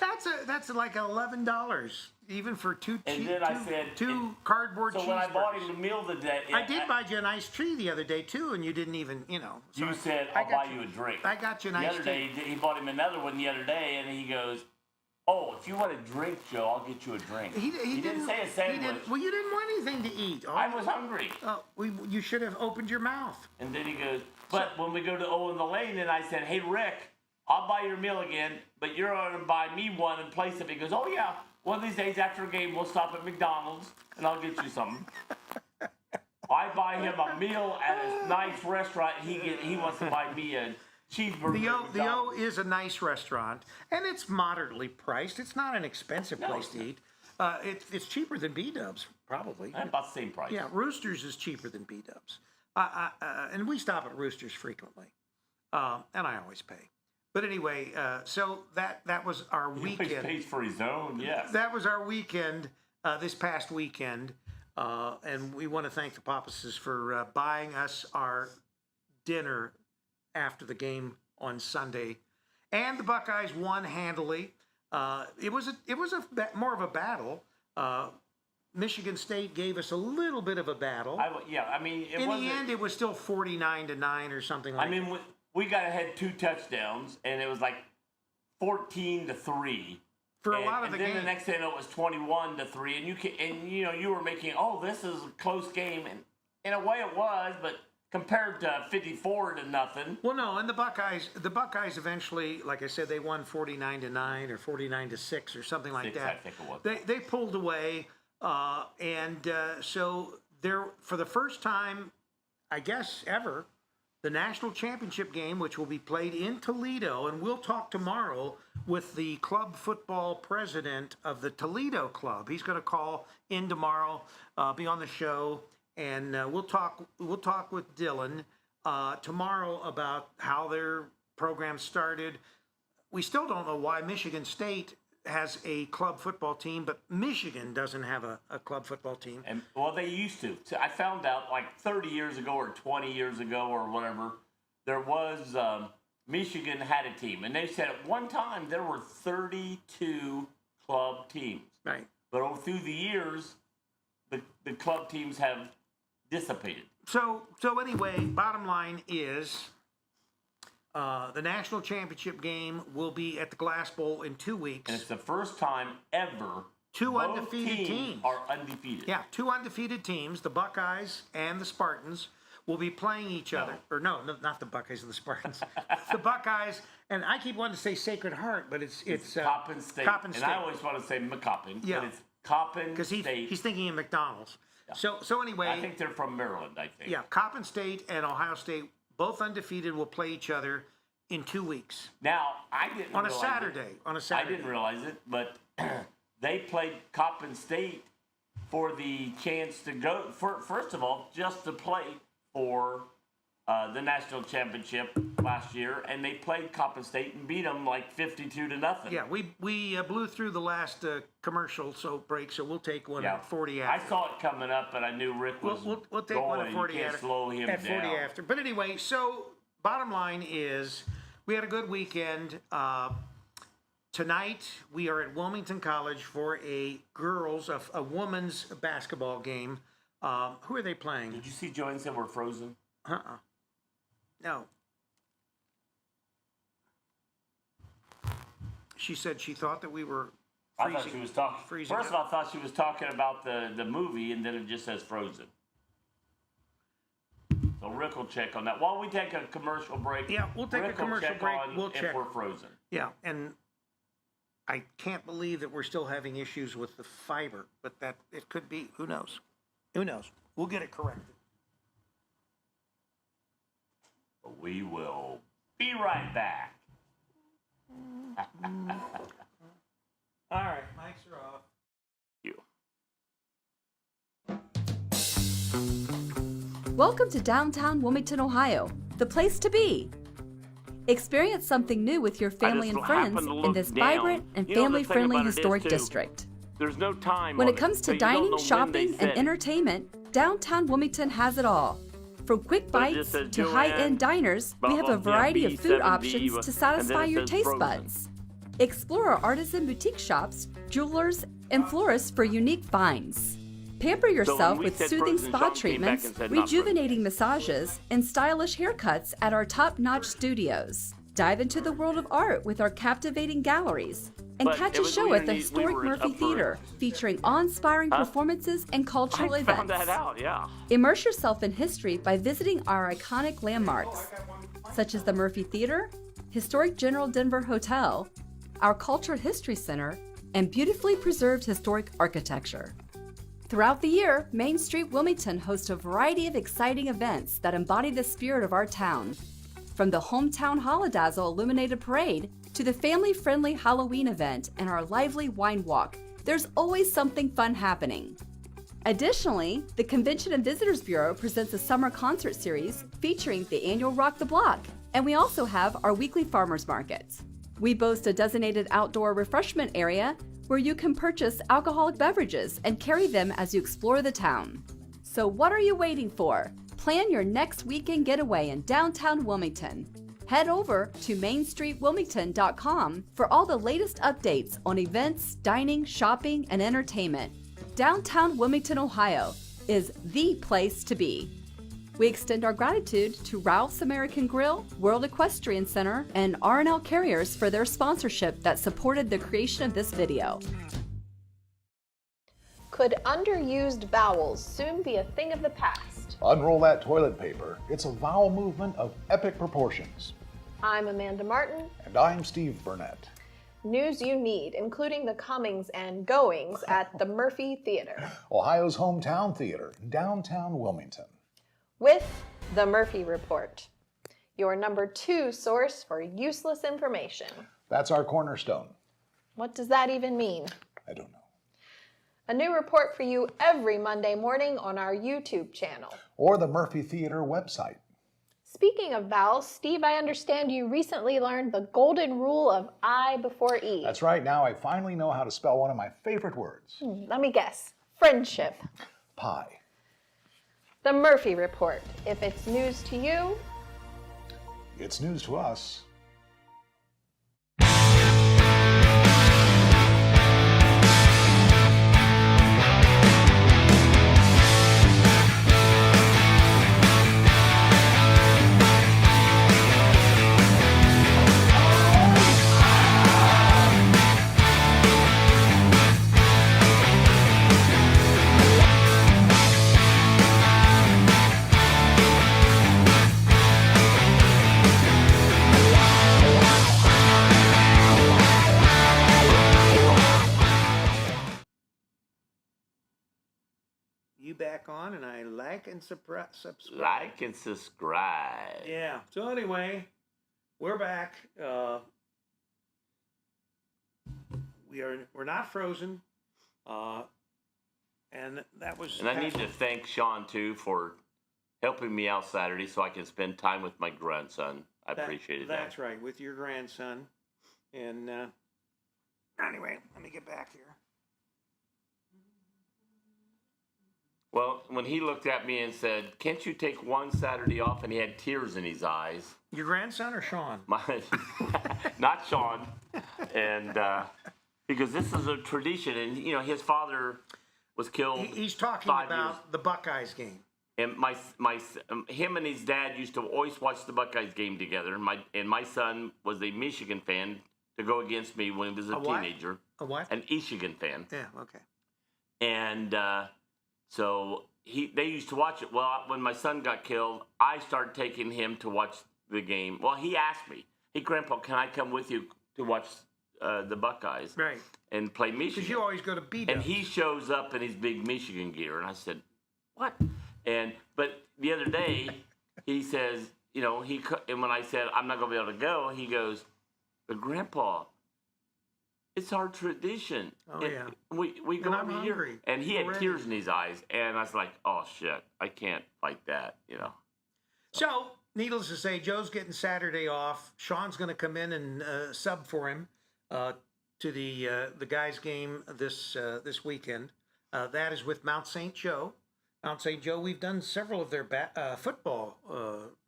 That's like $11, even for two cardboard cheeseburgers. So when I bought him the meal today, I did buy you an iced tea the other day too, and you didn't even, So you said I'll buy you a drink. I got you an iced tea. The other day, he bought him another one the other day, and he goes, "Oh, if you want a drink, Joe, I'll get you a drink." He didn't say a sandwich. Well, you didn't want anything to eat. I was hungry. You should have opened your mouth. And then he goes, but when we go to O in the Lane, and I said, "Hey, Rick, I'll buy your meal again, but you're going to buy me one in place of it." He goes, "Oh, yeah, one of these days after a game, we'll stop at McDonald's, and I'll get you something." I buy him a meal at a nice restaurant. He wants to buy me a cheeseburger. The O is a nice restaurant, and it's moderately priced. It's not an expensive place to eat. It's cheaper than B-Dubs, probably. About the same price. Yeah, Roosters is cheaper than B-Dubs. And we stop at Roosters frequently, and I always pay. But anyway, so that was our weekend. He pays for his own, yes. That was our weekend, this past weekend. And we want to thank the Pappases for buying us our dinner after the game on Sunday. And the Buckeyes won handily. It was more of a battle. Michigan State gave us a little bit of a battle. In the end, it was still 49-9 or something like that. I mean, we got ahead 2 touchdowns, and it was like 14-3. For a lot of the game. And then the next day it was 21-3, and you were making, this is a close game, and in a way it was, but compared to 54-0. Well, no, and the Buckeyes eventually, like I said, they won 49-9 or 49-6 or something like that. I think it was. They pulled away, so there, for the first time, I guess ever, the national championship game, which will be played in Toledo, and we'll talk tomorrow with the club football president of the Toledo club. He's going to call in tomorrow, be on the show, and we'll talk with Dylan tomorrow about how their program started. We still don't know why Michigan State has a club football team, but Michigan doesn't have a club football team. And they used to. So I found out like 30 years ago or 20 years ago or whatever, there was Michigan had a team, and they said at one time there were 32 club teams. Right. But through the years, the club teams have dissipated. So anyway, bottom line is, the national championship game will be at the Glass Bowl in 2 weeks. And it's the first time ever two both undefeated teams are undefeated. Yeah, 2 undefeated teams, the Buckeyes and the Spartans, will be playing each other. Or no, not the Buckeyes and the Spartans. The Buckeyes, and I keep wanting to say Sacred Heart, but it's Coppin State. Coppin State. And I always want to say McCoppin, yeah. but it's Coppin State. Because he's thinking of McDonald's. Yeah. So anyway. I think they're from Maryland, I think. Yeah, Coppin State and Ohio State, both undefeated, will play each other in 2 weeks. Now, I didn't on realize a Saturday. On a Saturday. I didn't realize it, but they played Coppin State for the chance to go, first of all, just to play for the national championship last year, and they played Coppin State and beat them like 52-0. Yeah, we blew through the last commercial break, so we'll take one at 40 after. I saw it coming up, but I knew Rick was we'll take going. one at 40 you can't after. slow him at 40 down. after. But anyway, so bottom line is, we had a good weekend. Tonight, we are at Wilmington College for a women's basketball game. Who are they playing? Did you see Joanne said we're frozen? No. She said she thought that we were freezing. I thought she was talking. First of all, I thought she was talking about the movie, and then it just says frozen. So Rick will check on that. While we take a commercial break. Yeah, we'll take a commercial break. We'll check if we're frozen. Yeah, and I can't believe that we're still having issues with the fiber, but that it could be. Who knows? Who knows? We'll get it corrected. We will be right back. All right, mics are off. Welcome to downtown Wilmington, Ohio, the place to be. Experience something new with your family and friends in this vibrant and family-friendly historic district. There's no time when it comes to dining, shopping, and entertainment, downtown Wilmington has it all. From quick bites to high-end diners, we have a variety of food options to satisfy your taste buds. Explore our artisan boutique shops, jewelers, and florists for unique finds. Pamper yourself with soothing spa treatments, rejuvenating massages, and stylish haircuts at our top-notch studios. Dive into the world of art with our captivating galleries. And catch a show at the historic Murphy Theater, featuring awe-inspiring performances and cultural events. I found that out, yeah. Immerse yourself in history by visiting our iconic landmarks, such as the Murphy Theater, historic General Denver Hotel, our Cultural History Center, and beautifully preserved historic architecture. Throughout the year, Main Street Wilmington hosts a variety of exciting events that embody the spirit of our town. From the hometown Holodazzle illuminated parade to the family-friendly Halloween event and our lively wine walk, there's always something fun happening. Additionally, the Convention and Visitors Bureau presents a summer concert series featuring the annual Rock the Block, and we also have our weekly farmers markets. We boast a designated outdoor refreshment area where you can purchase alcoholic beverages and carry them as you explore the town. So what are you waiting for? Plan your next weekend getaway in downtown Wilmington. Head over to mainstreetwilmington.com for all the latest updates on events, dining, shopping, and entertainment. Downtown Wilmington, Ohio is the place to be. We extend our gratitude to Ralph's American Grill, World Equestrian Center, and R&L Carriers for their sponsorship that supported the creation of this video. Could underused vowels soon be a thing of the past? Unroll that toilet paper. It's a vowel movement of epic proportions. I'm Amanda Martin. And I'm Steve Burnett. News you need, including the comings and goings at the Murphy Theater, Ohio's hometown theater in downtown Wilmington. With the Murphy Report, your number 2 source for useless information. That's our cornerstone. What does that even mean? I don't know. A new report for you every Monday morning on our YouTube channel. Or the Murphy Theater website. Speaking of vowels, Steve, I understand you recently learned the golden rule of I before E. That's right. Now I finally know how to spell one of my favorite words. Let me guess. Friendship. Pie. The Murphy Report. If it's news to you, It's news to us. You back on, and I like and subscribe. Like and subscribe. Yeah. So anyway, we're back. We're not frozen, and that was. And I need to thank Sean too for helping me out Saturday so I can spend time with my grandson. I appreciated that. That's right, with your grandson. And anyway, let me get back here. Well, when he looked at me and said, "Can't you take one Saturday off?" and he had tears in his eyes. Your grandson or Sean? Not Sean. And because this is a tradition, and you know his father was killed. He's talking 5 about years. the Buckeyes game. And him and his dad used to always watch the Buckeyes game together. And my son was a Michigan fan to go against me when he was a teenager. A what? An Michigan fan. Yeah. Okay. And so they used to watch it. Well, when my son got killed, I started taking him to watch the game. Well, he asked me, "Hey, Grandpa, can I come with you to watch the Buckeyes?" Right. And play Michigan. Because you always go to beat And he shows up in his big Michigan gear, and I said, "What?" But the other day, he says, you know, and when I said I'm not going to be able to go, he goes, "But Grandpa, it's our tradition. Oh, yeah. We go I'm every year." hungry And he had already. tears in his eyes, and I was like, "Oh shit, I can't fight that," you know. So, needless to say, Joe's getting Saturday off. Sean's going to come in and sub for him to the guys' game this weekend. That is with Mount St. Joe. Mount St. Joe, we've done several of their football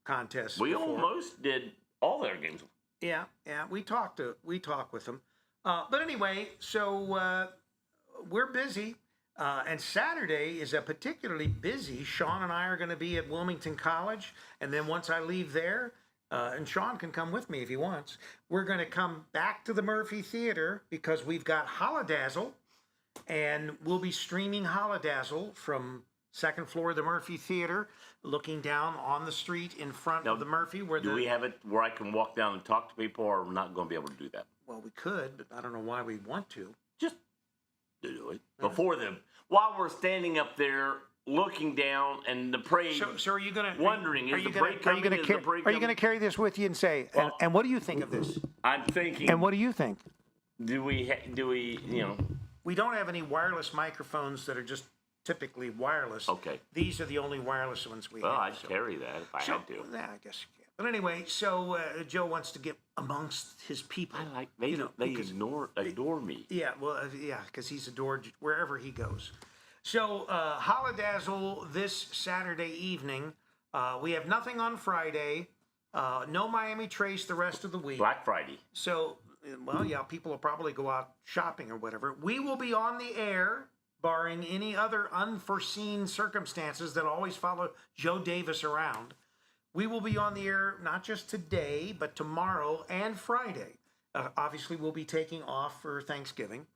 contests. We before. almost did all their games. Yeah, we talked with them. But anyway, so we're busy, and Saturday is a particularly busy. Sean and I are going to be at Wilmington College, and then once I leave there, and Sean can come with me if he wants, we're going to come back to the Murphy Theater because we've got Holodazzle, and we'll be streaming Holodazzle from second floor of the Murphy Theater, looking down on the street in front of the Murphy. Do we have it where I can walk down and talk to people, or we're not going to be able to do that? Well, we could, but I don't know why we want to. Just do it before them. While we're standing up there looking down and the parade. So are you going to wondering is the parade coming? Is the parade Are you going to carry this with you and say? Well, and what do you think of this? I'm thinking. And what do you think? Do we? We don't have any wireless microphones that are just typically wireless. Okay. These are the only wireless ones we have. Well, I'd carry that if I had to. Yeah, I guess you can. But anyway, so Joe wants to get amongst his people. I like they adore me. Yeah, well, because he's adored wherever he goes. So Holidazzle this Saturday evening. We have nothing on Friday. No Miami Trace the rest of the week. Black Friday. So, well, yeah, people will probably go out shopping or whatever. We will be on the air, barring any other unforeseen circumstances that always follow Joe Davis around. We will be on the air not just today, but tomorrow and Friday. Obviously, we'll be taking off for Thanksgiving,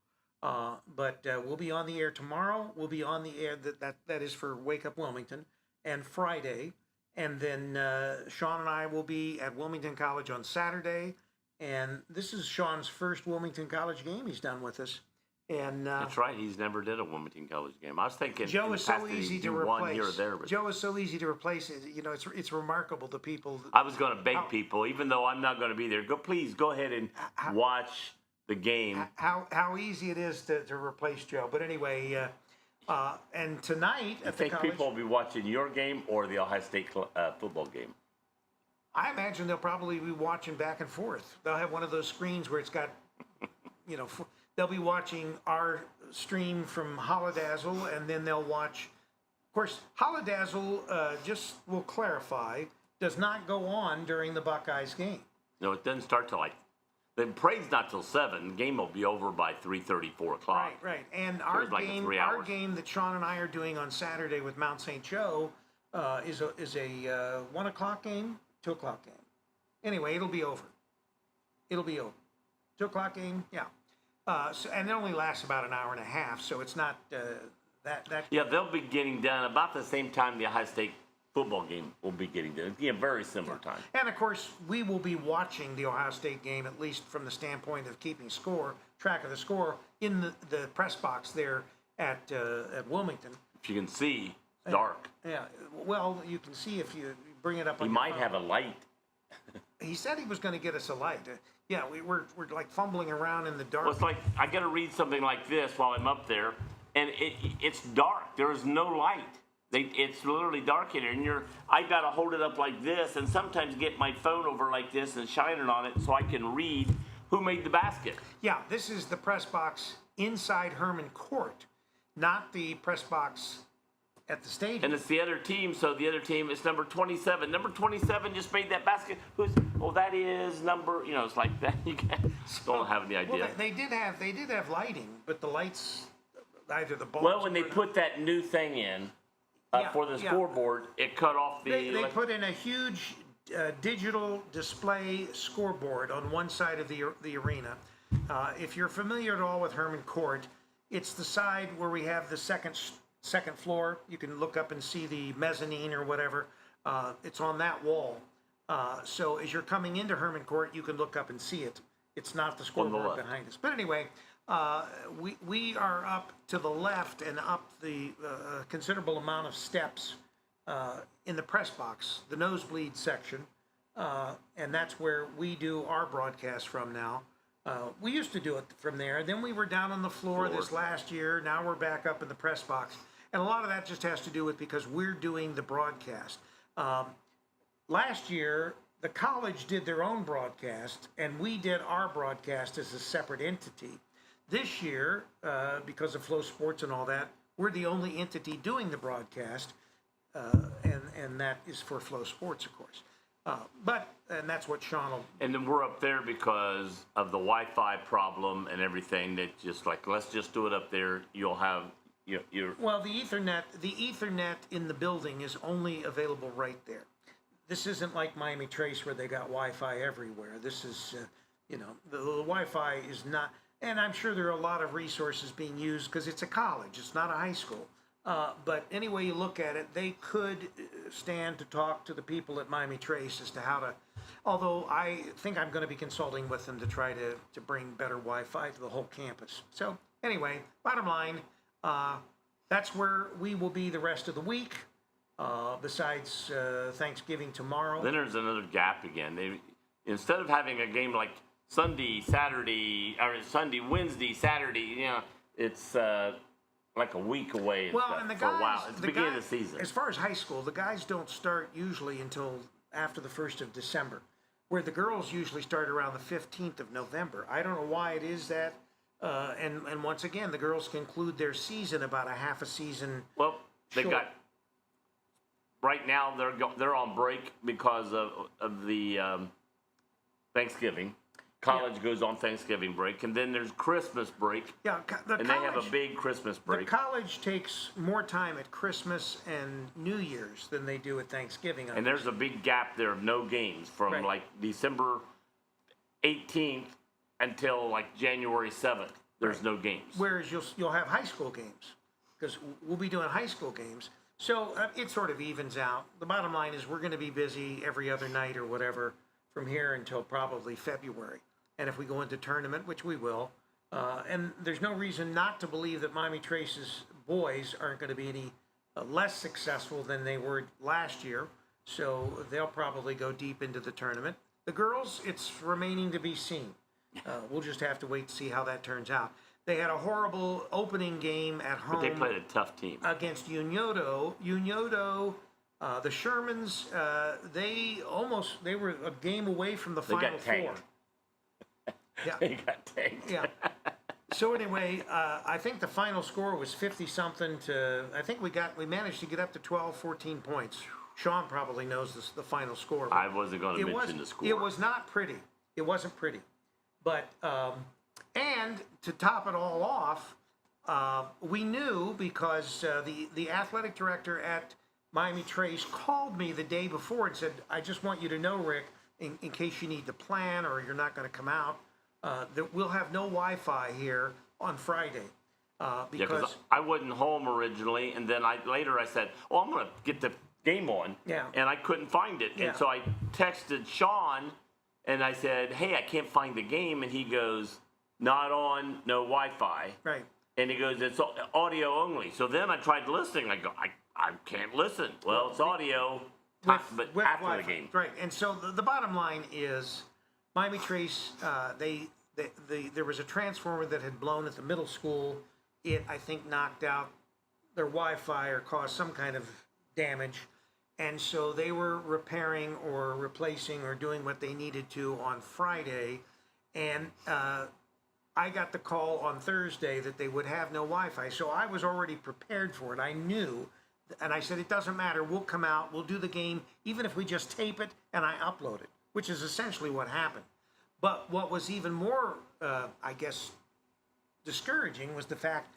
but we'll be on the air tomorrow. We'll be on the air, that is for Wake Up Wilmington, and Friday. And then Sean and I will be at Wilmington College on Saturday. And this is Sean's first Wilmington College game he's done with us. And that's right. He's never did a Wilmington College game. I was thinking Joe is so easy to replace. One here or there, but Joe is so easy to replace. You know, it's remarkable the people. I was going to beg people, even though I'm not going to be there. Please go ahead and watch the game. How easy it is to replace Joe. But anyway, and tonight I think people will be watching your game or the Ohio State football game. I imagine they'll probably be watching back and forth. They'll have one of those screens where it's got, they'll be watching our stream from Holidazzle, and then they'll watch. Of course, Holidazzle, just will clarify, does not go on during the Buckeyes game. No, it doesn't start till the parade's not till 7. The game will be over by 3:30, 4 o'clock. Right. And our game that Sean and I are doing on Saturday with Mount St. Joe is a 1 o'clock game, 2 o'clock game. Anyway, it'll be over. 2 o'clock game, yeah. And it only lasts about an hour and a half, so it's not that. Yeah, they'll be getting done about the same time the Ohio State football game will be getting done. Yeah, very similar time. And of course, we will be watching the Ohio State game, at least from the standpoint of keeping track of the score, in the press box there at Wilmington. If you can see, dark. Yeah, well, you can see if you bring it up. He might have a light. He said he was going to get us a light. Yeah, we're like fumbling around in the dark. Well, it's like I got to read something like this while I'm up there, and it's dark. There is no light. It's literally dark in here, and I got to hold it up like this, and sometimes get my phone over like this and shine it on it so I can read who made the basket. Yeah, this is the press box inside Herman Court, not the press box at the stadium. And it's the other team, so the other team is number 27. Number 27 just made that basket. That is number, it's like that. You don't have any idea. Well, they did have lighting, but the lights, either the bulbs. Well, when they put that new thing in for the scoreboard, it cut off the. They put in a huge digital display scoreboard on one side of the arena. If you're familiar at all with Herman Court, it's the side where we have the second floor. You can look up and see the mezzanine or whatever. It's on that wall. So as you're coming into Herman Court, you can look up and see it. It's not the scoreboard behind us. But anyway, we are up to the left and up the considerable amount of steps in the press box, the nosebleed section. And that's where we do our broadcast from now. We used to do it from there. Then we were down on the floor this last year. Now we're back up in the press box. And a lot of that just has to do with because we're doing the broadcast. Last year, the college did their own broadcast, and we did our broadcast as a separate entity. This year, because of Flow Sports and all that, we're the only entity doing the broadcast, and that is for Flow Sports, of course. And that's what Sean will... And then we're up there because of the Wi-Fi problem and everything that just like, let's just do it up there. You'll have... Well, the Ethernet in the building is only available right there. This isn't like Miami Trace where they got Wi-Fi everywhere. This is, the Wi-Fi is not... And I'm sure there are a lot of resources being used because it's a college. It's not a high school. But any way you look at it, they could stand to talk to the people at Miami Trace as to how to, although I think I'm going to be consulting with them to try to bring better Wi-Fi to the whole campus. So anyway, bottom line, that's where we will be the rest of the week. Besides Thanksgiving tomorrow. Then there's another gap again. Instead of having a game like Sunday, Saturday, or Sunday, Wednesday, Saturday, it's like a week away Well, and the for a while. guys, It's the beginning of the season. As far as high school, the guys don't start usually until after the 1st of December, where the girls usually start around the 15th of November. I don't know why it is that. And once again, the girls conclude their season about a half a season. Well, they short. got right now. They're on break because of the Thanksgiving. College goes on Thanksgiving break, and then there's Christmas break. Yeah, they have a big Christmas break. The college takes more time at Christmas and New Year's than they do at Thanksgiving. And there's a big gap there of no games from Right. like December 18th until like January 7th. There's no games. Whereas you'll have high school games, because we'll be doing high school games. So it sort of evens out. The bottom line is we're going to be busy every other night or whatever from here until probably February. And if we go into tournament, which we will, and there's no reason not to believe that Miami Trace's boys aren't going to be any less successful than they were last year. So they'll probably go deep into the tournament. The girls, it's remaining to be seen. We'll just have to wait to see how that turns out. They had a horrible opening game at home. But they played a tough team. Against Unyodo. Unyodo, the Shermans, they were a game away from the Final Four. Yeah. They got tanked. Yeah. So anyway, I think the final score was 50-something to, I think we managed to get up to 12, 14 points. Sean probably knows the final score. I wasn't going to mention the score. It was not pretty. It wasn't pretty. But, and to top it all off, we knew because the athletic director at Miami Trace called me the day before and said, I just want you to know, Rick, in case you need to plan or you're not going to come out, that we'll have no Wi-Fi here on Friday. Because I wasn't home originally, and then later I said, oh, I'm going to get the game on. Yeah. And I couldn't find it. Yeah. And so I texted Sean, and I said, hey, I can't find the game. And he goes, not on, no Wi-Fi. Right. And he goes, it's audio only. So then I tried listening. I go, I can't listen. Well, it's audio, but with after Wi-Fi. the game. Right. And so the bottom line is Miami Trace, there was a transformer that had blown at the middle school. It, I think, knocked out their Wi-Fi or caused some kind of damage. And so they were repairing or replacing or doing what they needed to on Friday. And I got the call on Thursday that they would have no Wi-Fi. So I was already prepared for it. I knew. And I said, it doesn't matter. We'll come out. We'll do the game, even if we just tape it and I upload it, which is essentially what happened. But what was even more, I guess, discouraging was the fact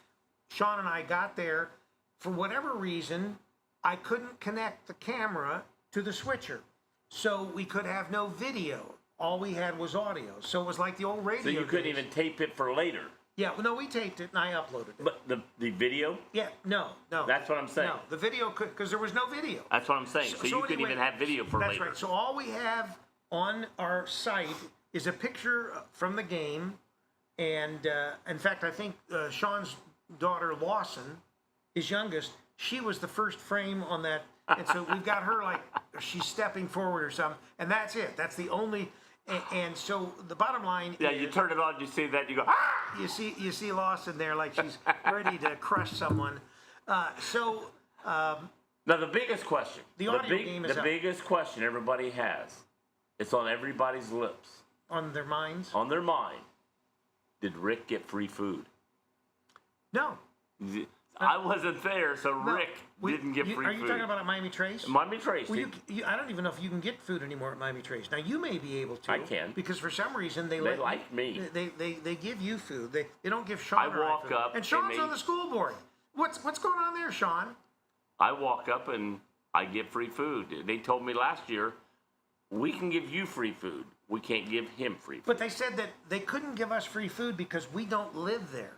Sean and I got there. For whatever reason, I couldn't connect the camera to the switcher. So we could have no video. All we had was audio. So it was like the old radio. So you couldn't days. even tape it for later. Yeah, well, no, we taped it and I uploaded it. But the video? Yeah, no. That's what I'm saying. No, the video could, because there was no video. That's what I'm saying. So you couldn't anyway, even have video for that's later. right. So all we have on our site is a picture from the game. And in fact, I think Sean's daughter, Lawson, his youngest, she was the first frame on that. And so we've got her like she's stepping forward or something. And that's it. That's the only. And so the bottom line Yeah, is, you turn it on, you see that, you go, ah! you see Lawson there like she's ready to crush someone. Now, the biggest question. The audio game is the up. biggest question everybody has. It's on everybody's lips. on their minds. On their mind. Did Rick get free food? No. I wasn't there, so No. Rick didn't get free food. Are you talking about at Miami Trace? Miami Trace. Well, I don't even know if you can get food anymore at Miami Trace. Now you may be able to. I can. Because for some reason they like me. They give you food. They don't give Sean. I walk food. up and Sean's and on the school board. What's going on there, Sean? I walk up and I get free food. They told me last year, we can give you free food. We can't give him free food. But they said that they couldn't give us free food because we don't live there.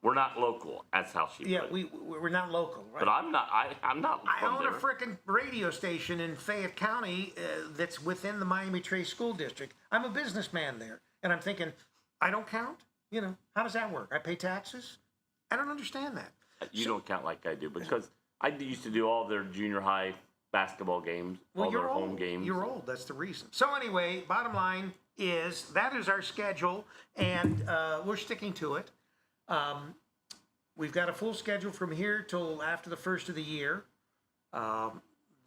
We're not local. That's how she put it. We're not local, right? But I'm not. I'm not I from own there. a frickin' radio station in Fayette County that's within the Miami Trace School District. I'm a businessman there, and I'm thinking, I don't count? You know, how does that work? I pay taxes? I don't understand that. You don't count like I do because I used to do all their junior high basketball games, all their home games. You're old. That's the reason. So anyway, bottom line is that is our schedule, and we're sticking to it. We've got a full schedule from here till after the first of the year.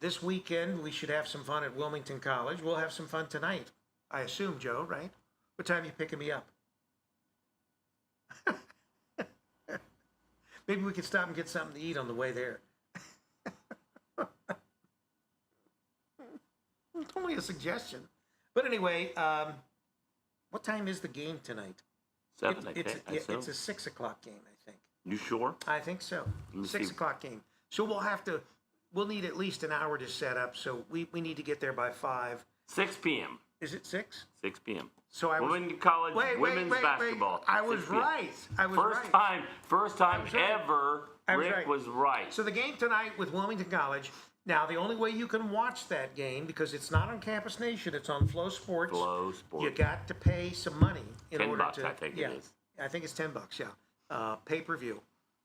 This weekend, we should have some fun at Wilmington College. We'll have some fun tonight, I assume, Joe, right? What time are you picking me up? Maybe we could stop and get something to eat on the way there. It's only a suggestion. But anyway, what time is the game tonight? 7, It's a 6 o'clock game, I think. You sure? I think so. Let me 6 see. o'clock game. So we'll need at least an hour to set up. So we need to get there by 5. 6 p.m. Is it 6? 6 p.m. So I was. Wilmington College women's basketball. I was 6 p.m. right. I was First right. time was right. ever. I was Rick right. was right. So the game tonight with Wilmington College. Now the only way you can watch that game, because it's not on Campus Nation, it's on Flow Sports. Flow Sports. You got to pay some money in order $10, to. I think yeah, it is. I think it's $10. Yeah, pay-per-view.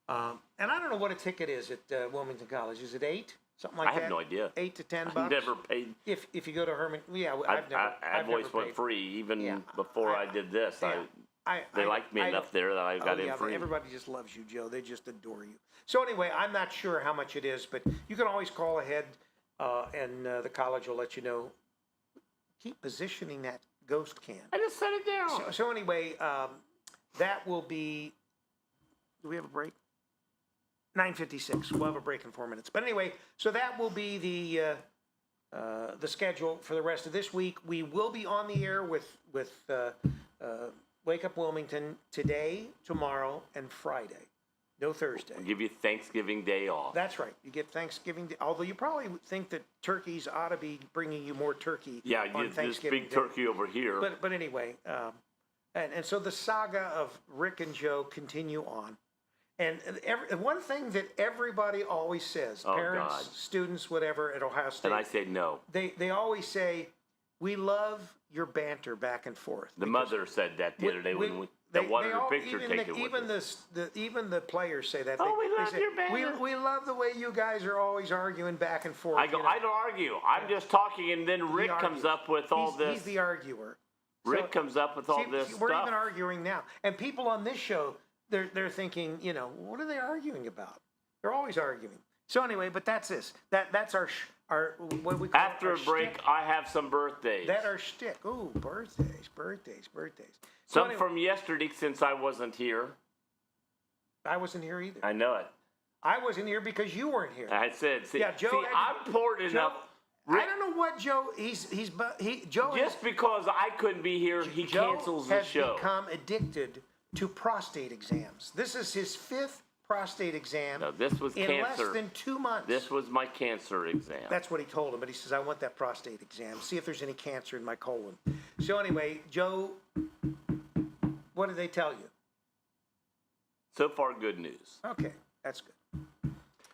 And I don't know what a ticket is at Wilmington College. Is it 8? Something like I that. have no idea. 8 to $10. I've never paid. If you go to Herman, yeah, I've I've always never went paid. free, even Yeah, before I did this. Yeah. They liked me enough there that I got in but free. Everybody just loves you, Joe. They just adore you. So anyway, I'm not sure how much it is, but you can always call ahead, and the college will let you know. Keep positioning that ghost can. I just set it down. So anyway, that will be. Do we have a break? 9:56. We'll have a break in 4 minutes. But anyway, so that will be the schedule for the rest of this week. We will be on the air with Wake Up Wilmington today, tomorrow, and Friday. No Thursday. I'll give you Thanksgiving Day off. That's right. You get Thanksgiving Day. Although you probably would think that turkeys ought to be bringing you more turkey. Yeah, on you this Thanksgiving big Day. turkey over here. But anyway, and so the saga of Rick and Joe continue on. And one thing that everybody always says, parents, God. students, whatever, at Ohio State. And I say no. They always say, we love your banter back and forth. The mother said that the other day when they wanted her picture taken with us. Even the players say that. Oh, we love your banter. We love the way you guys are always arguing back and forth. I go, I don't argue. I'm just talking, and then Rick comes up with all this. He's the arguer. Rick comes up with all this We're stuff. even arguing now. And people on this show, they're thinking, what are they arguing about? They're always arguing. So anyway, but that's this. That's our what we call After our a break, shtick. I have some birthdays. That our shtick. Ooh, birthdays. So Some anyway, from yesterday since I wasn't here. I wasn't here either. I know it. I wasn't here because you weren't here. I said, Yeah, Joe I'm poured enough. I don't know what Joe. Joe. Just because I couldn't be here, he Joe cancels the has show. become addicted to prostate exams. This is his 5th prostate exam. No, this was in cancer. less than 2 months. This was my cancer exam. That's what he told him, but he says, I want that prostate exam. See if there's any cancer in my colon. So anyway, Joe, what did they tell you? So far, good news. Okay, that's good.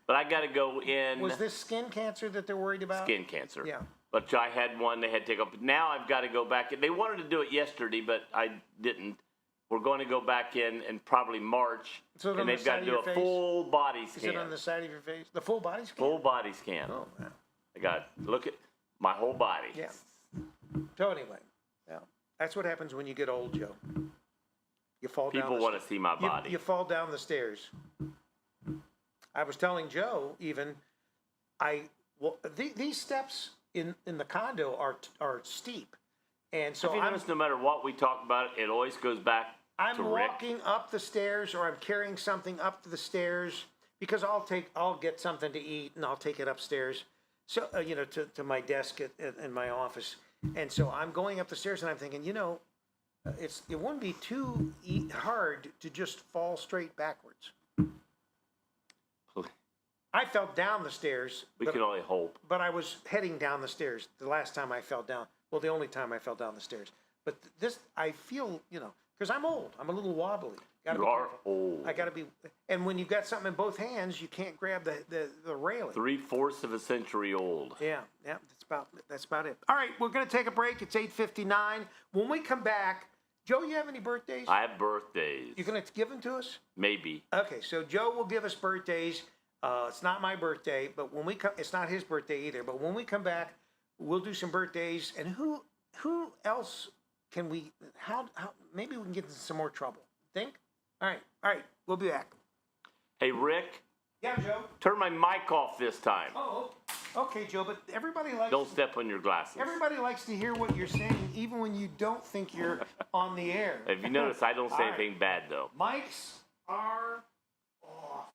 But I got to go in. Was this skin cancer that they're worried about? Skin cancer. Yeah. But I had one they had to take up. Now I've got to go back. They wanted to do it yesterday, but I didn't. We're going to go back in probably March, So and they've got to do a full body scan. Is it on the side of your face? The full body scan? Full body scan. Oh, wow. I got to look at my whole body. Yeah. So anyway, yeah, that's what happens when you get old, Joe. You fall down. People want to see my body. You fall down the stairs. I was telling Joe even, these steps in the condo are steep, and so Have you noticed no matter what we talk about, it always goes back I'm to Rick. walking up the stairs, or I'm carrying something up the stairs because I'll get something to eat and I'll take it upstairs. So to my desk in my office, and so I'm going up the stairs and I'm thinking, it wouldn't be too hard to just fall straight backwards. I fell down the stairs. We can only hope. But I was heading down the stairs the last time I fell down. Well, the only time I fell down the stairs. But this, I feel, because I'm old. I'm a little wobbly. You are old. I got to be. And when you've got something in both hands, you can't grab the railing. 3/4 of a century old. Yeah, that's about it. All right, we're going to take a break. It's 8:59. When we come back, Joe, you have any birthdays? I have birthdays. You're going to give them to us? Maybe. Okay, so Joe will give us birthdays. It's not my birthday, but when we come, it's not his birthday either. But when we come back, we'll do some birthdays. And who else can we? How? Maybe we can get into some more trouble. Think? All right. We'll be back. Hey, Rick. Yeah, Joe. Turn my mic off this time. Oh, okay, Joe. But everybody likes. Don't step on your glasses. Everybody likes to hear what you're saying, even when you don't think you're on the air. If you notice, I don't say anything bad though. Mics are off.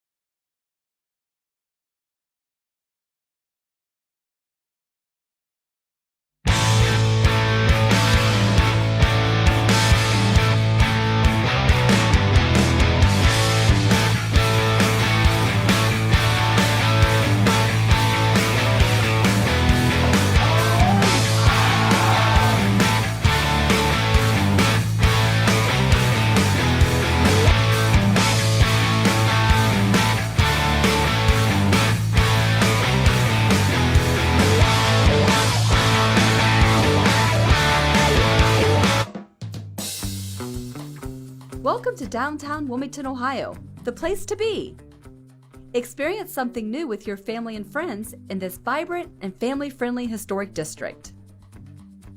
Welcome to downtown Wilmington, Ohio, the place to be. Experience something new with your family and friends in this vibrant and family-friendly historic district.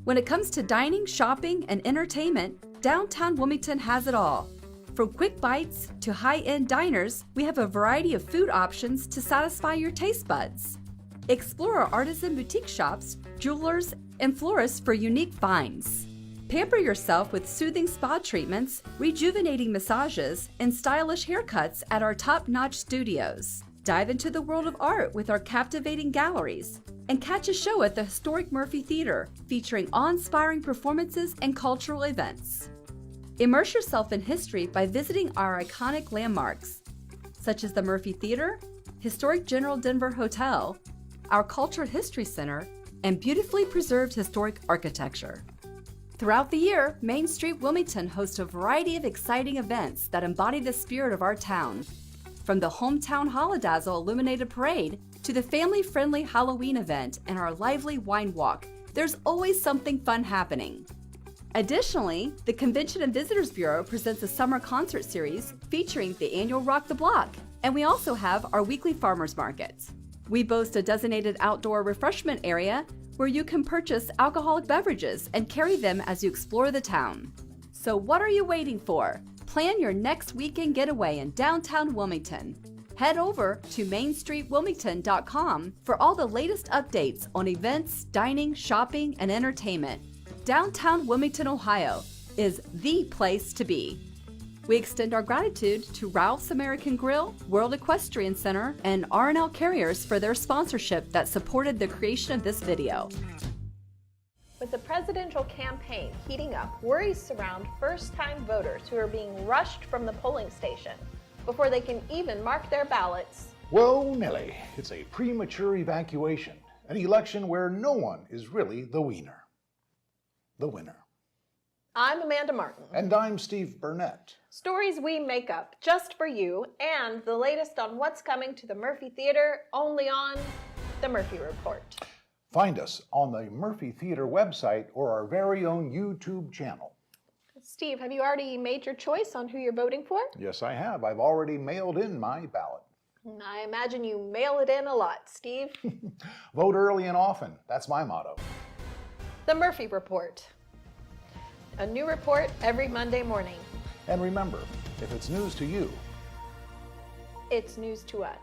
When it comes to dining, shopping, and entertainment, downtown Wilmington has it all. From quick bites to high-end diners, we have a variety of food options to satisfy your taste buds. Explore our artisan boutique shops, jewelers, and florists for unique finds. Pamper yourself with soothing spa treatments, rejuvenating massages, and stylish haircuts at our top-notch studios. Dive into the world of art with our captivating galleries. And catch a show at the historic Murphy Theater, featuring awe-inspiring performances and cultural events. Immerse yourself in history by visiting our iconic landmarks, such as the Murphy Theater, historic General Denver Hotel, our Cultural History Center, and beautifully preserved historic architecture. Throughout the year, Main Street Wilmington hosts a variety of exciting events that embody the spirit of our town. From the Hometown Holodazzle Illuminated Parade to the family-friendly Halloween event and our lively wine walk, there's always something fun happening. Additionally, the Convention and Visitors Bureau presents a summer concert series featuring the annual Rock the Block, and we also have our weekly farmers markets. We boast a designated outdoor refreshment area where you can purchase alcoholic beverages and carry them as you explore the town. So what are you waiting for? Plan your next weekend getaway in downtown Wilmington. Head over to mainstreetwilmington.com for all the latest updates on events, dining, shopping, and entertainment. Downtown Wilmington, Ohio is the place to be. We extend our gratitude to Ralph's American Grill, World Equestrian Center, and R&L Carriers for their sponsorship that supported the creation of this video. With the presidential campaign heating up, worries surround first-time voters who are being rushed from the polling station before they can even mark their ballots. Whoa, Nelly, it's a premature evacuation, an election where no one is really the winner. The winner. I'm Amanda Martin. And I'm Steve Burnett. Stories we make up just for you, and the latest on what's coming to the Murphy Theater only on The Murphy Report. Find us on the Murphy Theater website or our very own YouTube channel. Steve, have you already made your choice on who you're voting for? Yes, I have. I've already mailed in my ballot. I imagine you mail it in a lot, Steve. Vote early and often. That's my motto. The Murphy Report. A new report every Monday morning. And remember, if it's news to you, it's news to us.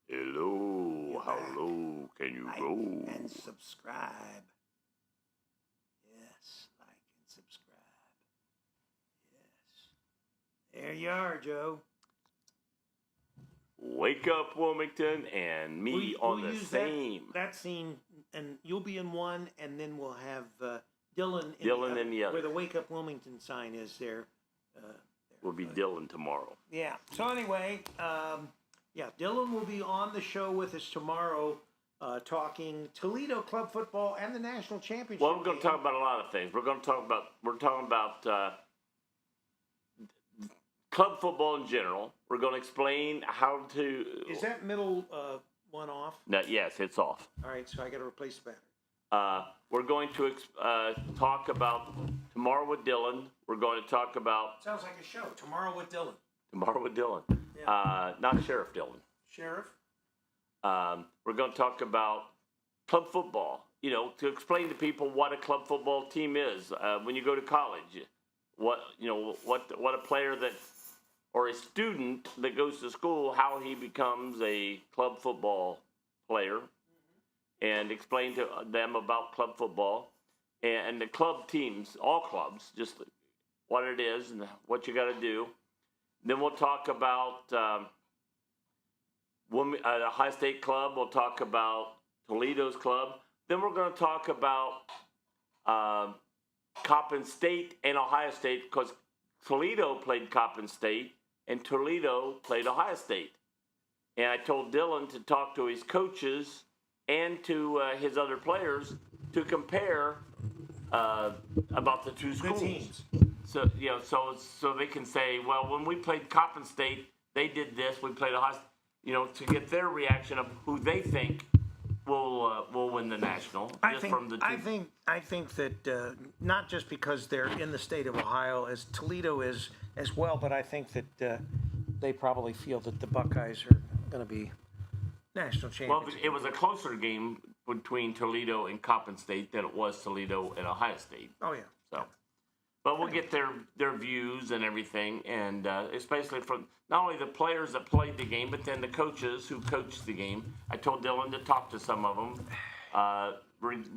Hello, hello, can you go? Like and subscribe. Yes, like and subscribe. Yes. There you are, Joe. Wake Up Wilmington and me on the same. That scene, and you'll be in one, and then we'll have Dylan in the other. where the Wake Up Wilmington sign is there. Will be Dylan tomorrow. Yeah. So anyway, Dylan will be on the show with us tomorrow, talking Toledo club football and the national championship. Well, we're going to talk about a lot of things. We're talking about club football in general. We're going to explain how to. Is that middle one off? No, yes, it's off. All right, so I got to replace the battery. We're going to talk about tomorrow with Dylan. We're going to talk about Sounds like a show. Tomorrow with Dylan. tomorrow with Dylan, Yeah. not Sheriff Dylan. Sheriff? We're going to talk about club football. You know, to explain to people what a club football team is when you go to college. What a player that or a student that goes to school, how he becomes a club football player, and explain to them about club football and the club teams, all clubs, just what it is and what you got to do. Then we'll talk about the Ohio State club. We'll talk about Toledo's club. Then we're going to talk about Coppin State and Ohio State, because Toledo played Coppin State and Toledo played Ohio State. And I told Dylan to talk to his coaches and to his other players to compare about the two schools. The teams. So so they can say, well, when we played Coppin State, they did this. We played Ohio State, to get their reaction of who they think will win the national. I think that not just because they're in the state of Ohio, as Toledo is as well, but I think that they probably feel that the Buckeyes are going to be national champions. Well, it was a closer game between Toledo and Coppin State than it was Toledo and Ohio State. Oh yeah. So, but we'll get their views and everything, and especially from not only the players that played the game, but then the coaches who coached the game. I told Dylan to talk to some of them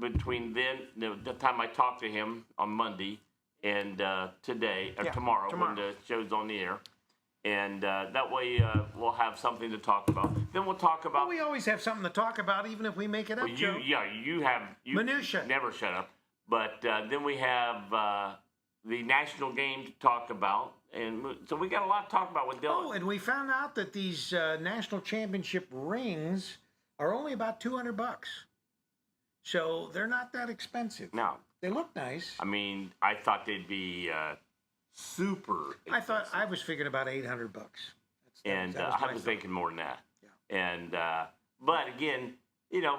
between the time I talked to him on Monday and tomorrow when the show's on the air. And that way we'll have something to talk about. Then we'll talk about. Well, we always have something to talk about, even if we make it up. Well, you Minutia. Never shut up. But then we have the national game to talk about, and so we got a lot to talk about with Dylan. Oh, and we found out that these national championship rings are only about $200, so they're not that expensive. No, they look nice. I mean, I thought they'd be super expensive. I was figuring about $800. I was thinking more than that. Yeah. And but again,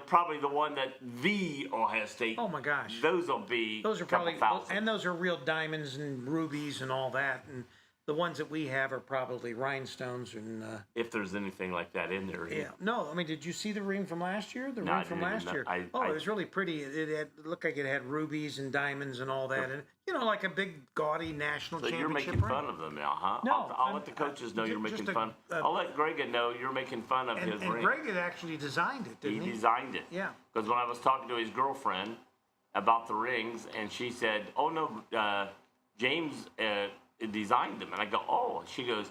probably the one that the Ohio State. Oh my gosh, those are probably thousand. and those are real diamonds and rubies and all that. And the ones that we have are probably rhinestones and. If there's anything like that in there. Yeah. No, I mean, did you see the ring from last year? No, Ring from last year. It was really pretty. It looked like it had rubies and diamonds and all that, and like a big gaudy national so championship. You're making ring. fun of them now, huh? No, I'll let the coaches know you're making fun. I'll let Greg know you're making fun of his ring. And Greg had actually designed it, didn't he? He designed it. Yeah. Because when I was talking to his girlfriend about the rings, and she said, "Oh no, James designed them," and I go, "Oh," she goes,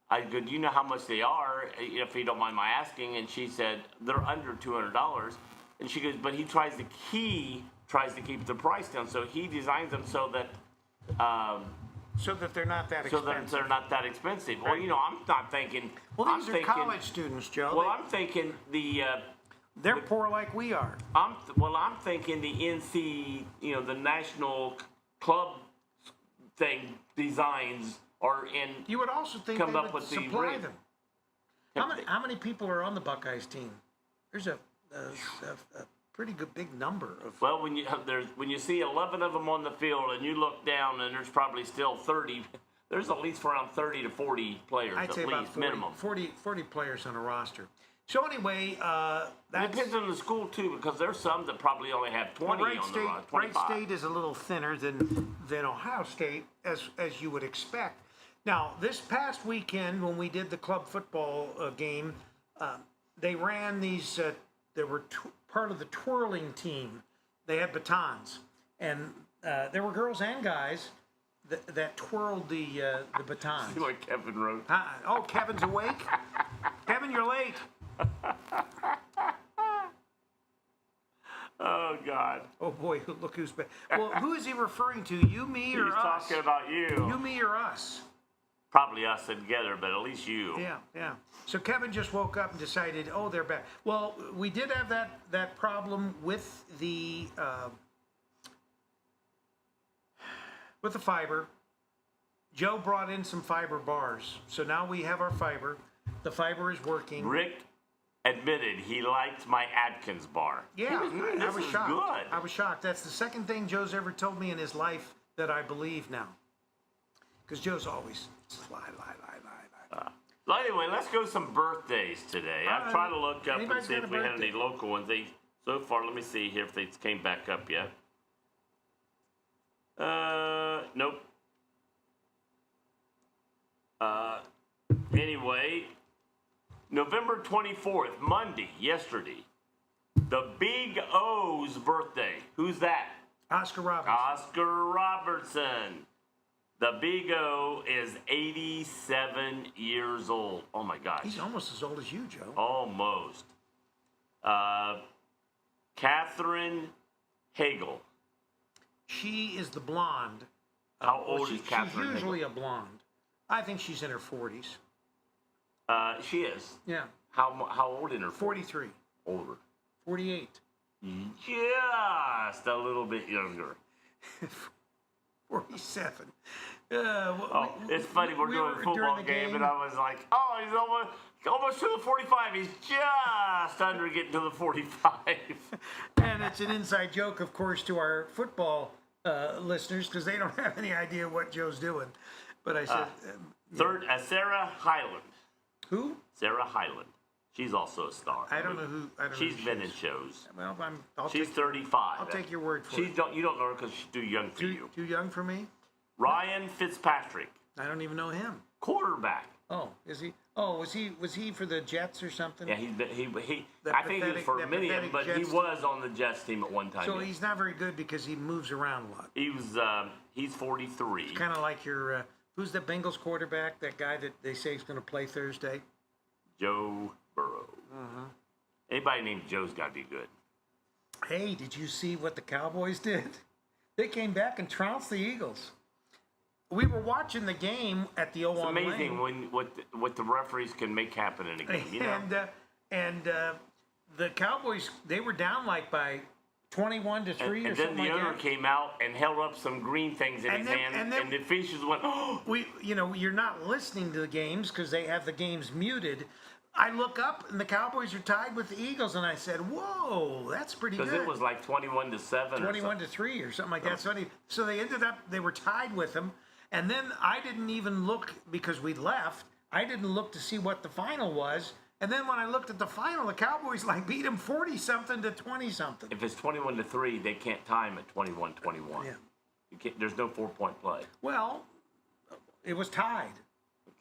"I go, do you know how much they are, if you don't mind my asking?" And she said, "They're under $200," and she goes, "But he tries to keep the price down, so he designs them so that." So that they're not that So expensive. that they're not that expensive. Right. Well, I'm not thinking. Well, these are college students, Joe. Well, I'm thinking they're poor like we are. I'm thinking the NC, the national club thing designs are in. You would also think come they up would with the supply ring. them. How many people are on the Buckeyes team? There's a pretty good big number of. Well, when you see 11 of them on the field and you look down and there's probably still 30. There's at least around 30 to 40 players, I'd say at about least 40, minimum. 40 players on a roster. So anyway, It depends on the school too, because there's some that probably only have 20 Wright on the State, roster. Wright 25. State is a little thinner than Ohio State, as you would expect. Now, this past weekend when we did the club football game, they ran these. They were part of the twirling team. They had batons, and there were girls and guys that twirled the batons. See what Kevin wrote. Oh, Kevin's awake. Kevin, you're late. Oh God. Oh boy, look who's back. Well, who is he referring to? You, me, or He's us? talking about you. You, me, or us? Probably us together, but at least you. Yeah. So Kevin just woke up and decided, oh, they're back. Well, we did have that problem with the fiber. Joe brought in some fiber bars, so now we have our fiber. The fiber is working. Rick admitted he liked my Atkins bar. Yeah, I was shocked. Good. I was shocked. That's the second thing Joe's ever told me in his life that I believe now. Because Joe's always lie. So anyway, let's go some birthdays today. I'm trying to look up and Anybody's see got if a we had birthday? any local ones. So far, let me see here if they came back up yet. Nope. Anyway, November 24th, Monday, yesterday, the Big O's birthday. Who's that? Oscar Robertson. Oscar Robertson. The Big O is 87 years old. Oh my gosh. He's almost as old as you, Joe. Almost. Catherine Hagel. She is the blonde. How old is Catherine She's usually Hagel? a blonde. I think she's in her 40s. She is. Yeah. How old in her? 43. Older. 48. Just a little bit younger. 47. It's funny. We're doing a football game, and I was like, "Oh, he's almost to the 45. He's just under getting to the 45." And it's an inside joke, of course, to our football listeners because they don't have any idea what Joe's doing. But I said, Third, Sarah Hyland. who? Sarah Hyland. She's also a star. I don't know who. I don't know She's who been she in is. shows. Well, She's 35. I'll take your word for You it. don't know her because she's too young for you. Too young for me? Ryan Fitzpatrick, I don't even know him. quarterback. Oh, is he? Oh, was he for the Jets or something? Yeah, he. That I think he was pathetic- for that many of them, pathetic but he Jets was on the Jets team at one time. So yeah. he's not very good because he moves around a lot. He was. He's 43. Kind of like your who's the Bengals quarterback? That guy that they say is going to play Thursday. Joe Burrow. Anybody named Joe's got to be good. Hey, did you see what the Cowboys did? They came back and trounced the Eagles. We were watching the game at the 0-1 It's amazing lane, what the referees can make happen in a game. You know? and the Cowboys, they were down like by 21-3 or and something then the like owner that. came out and held up some green things in And his then- hand, and then- and the officials went, "Oh!" You're not listening to the games because they have the games muted. I look up and the Cowboys are tied with the Eagles, and I said, "Whoa, that's pretty good." Because it was like 21-7. 21-3 or something like that. So they were tied with them. And then I didn't even look because we left. I didn't look to see what the final was. And then when I looked at the final, the Cowboys beat them 40-something to 20-something. If it's 21-3, they can't tie him at 21-21. Yeah. You can't, there's no 4-point play. Well, it was tied.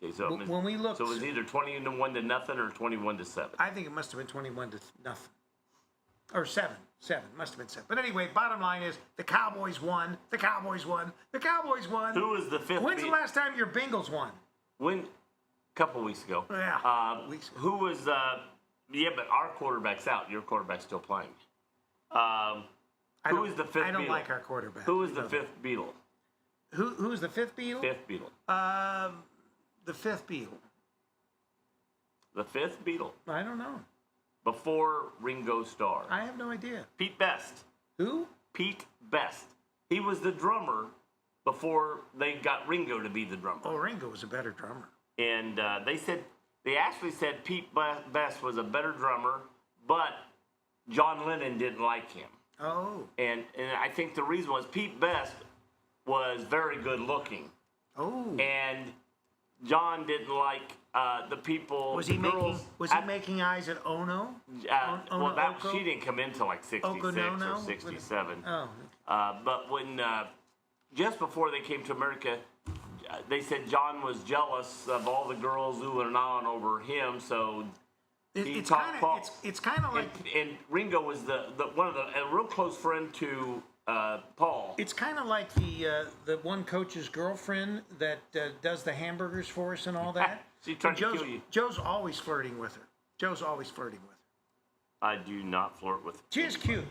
Okay, so When we looked, so it was either 21-0 or 21-7. I think it must have been 21-0. Or 7. Must have been 7. But anyway, bottom line is the Cowboys won. The Cowboys won. The Cowboys won. Who was the fifth? When's the last time your Bengals won? A couple weeks ago. Yeah, weeks ago. Who was? Yeah, but our quarterback's out. Your quarterback's still playing. Who was the fifth? I don't Beatle? like our quarterback. Who was the fifth Beatle? Who's the fifth Beatle? Fifth Beatle. The fifth Beatle. The fifth Beatle. I don't know. Before Ringo Starr. I have no idea. Pete Best. Who? Pete Best. He was the drummer before they got Ringo to be the drummer. Oh, Ringo was a better drummer. And they actually said Pete Best was a better drummer, but John Lennon didn't like him. Oh. And I think the reason was Pete Best was very good looking. Oh. And John didn't like the people. Was he making eyes at Ono? She didn't come into like 66 or 67. Oh. But when just before they came to America, they said John was jealous of all the girls oohing and ahhing over him, so It's kind of like and Ringo was a real close friend to Paul. it's kind of like the one coach's girlfriend that does the hamburgers for us and all that. She tried to kill you. Joe's always flirting with her. I do not flirt with. She is cute.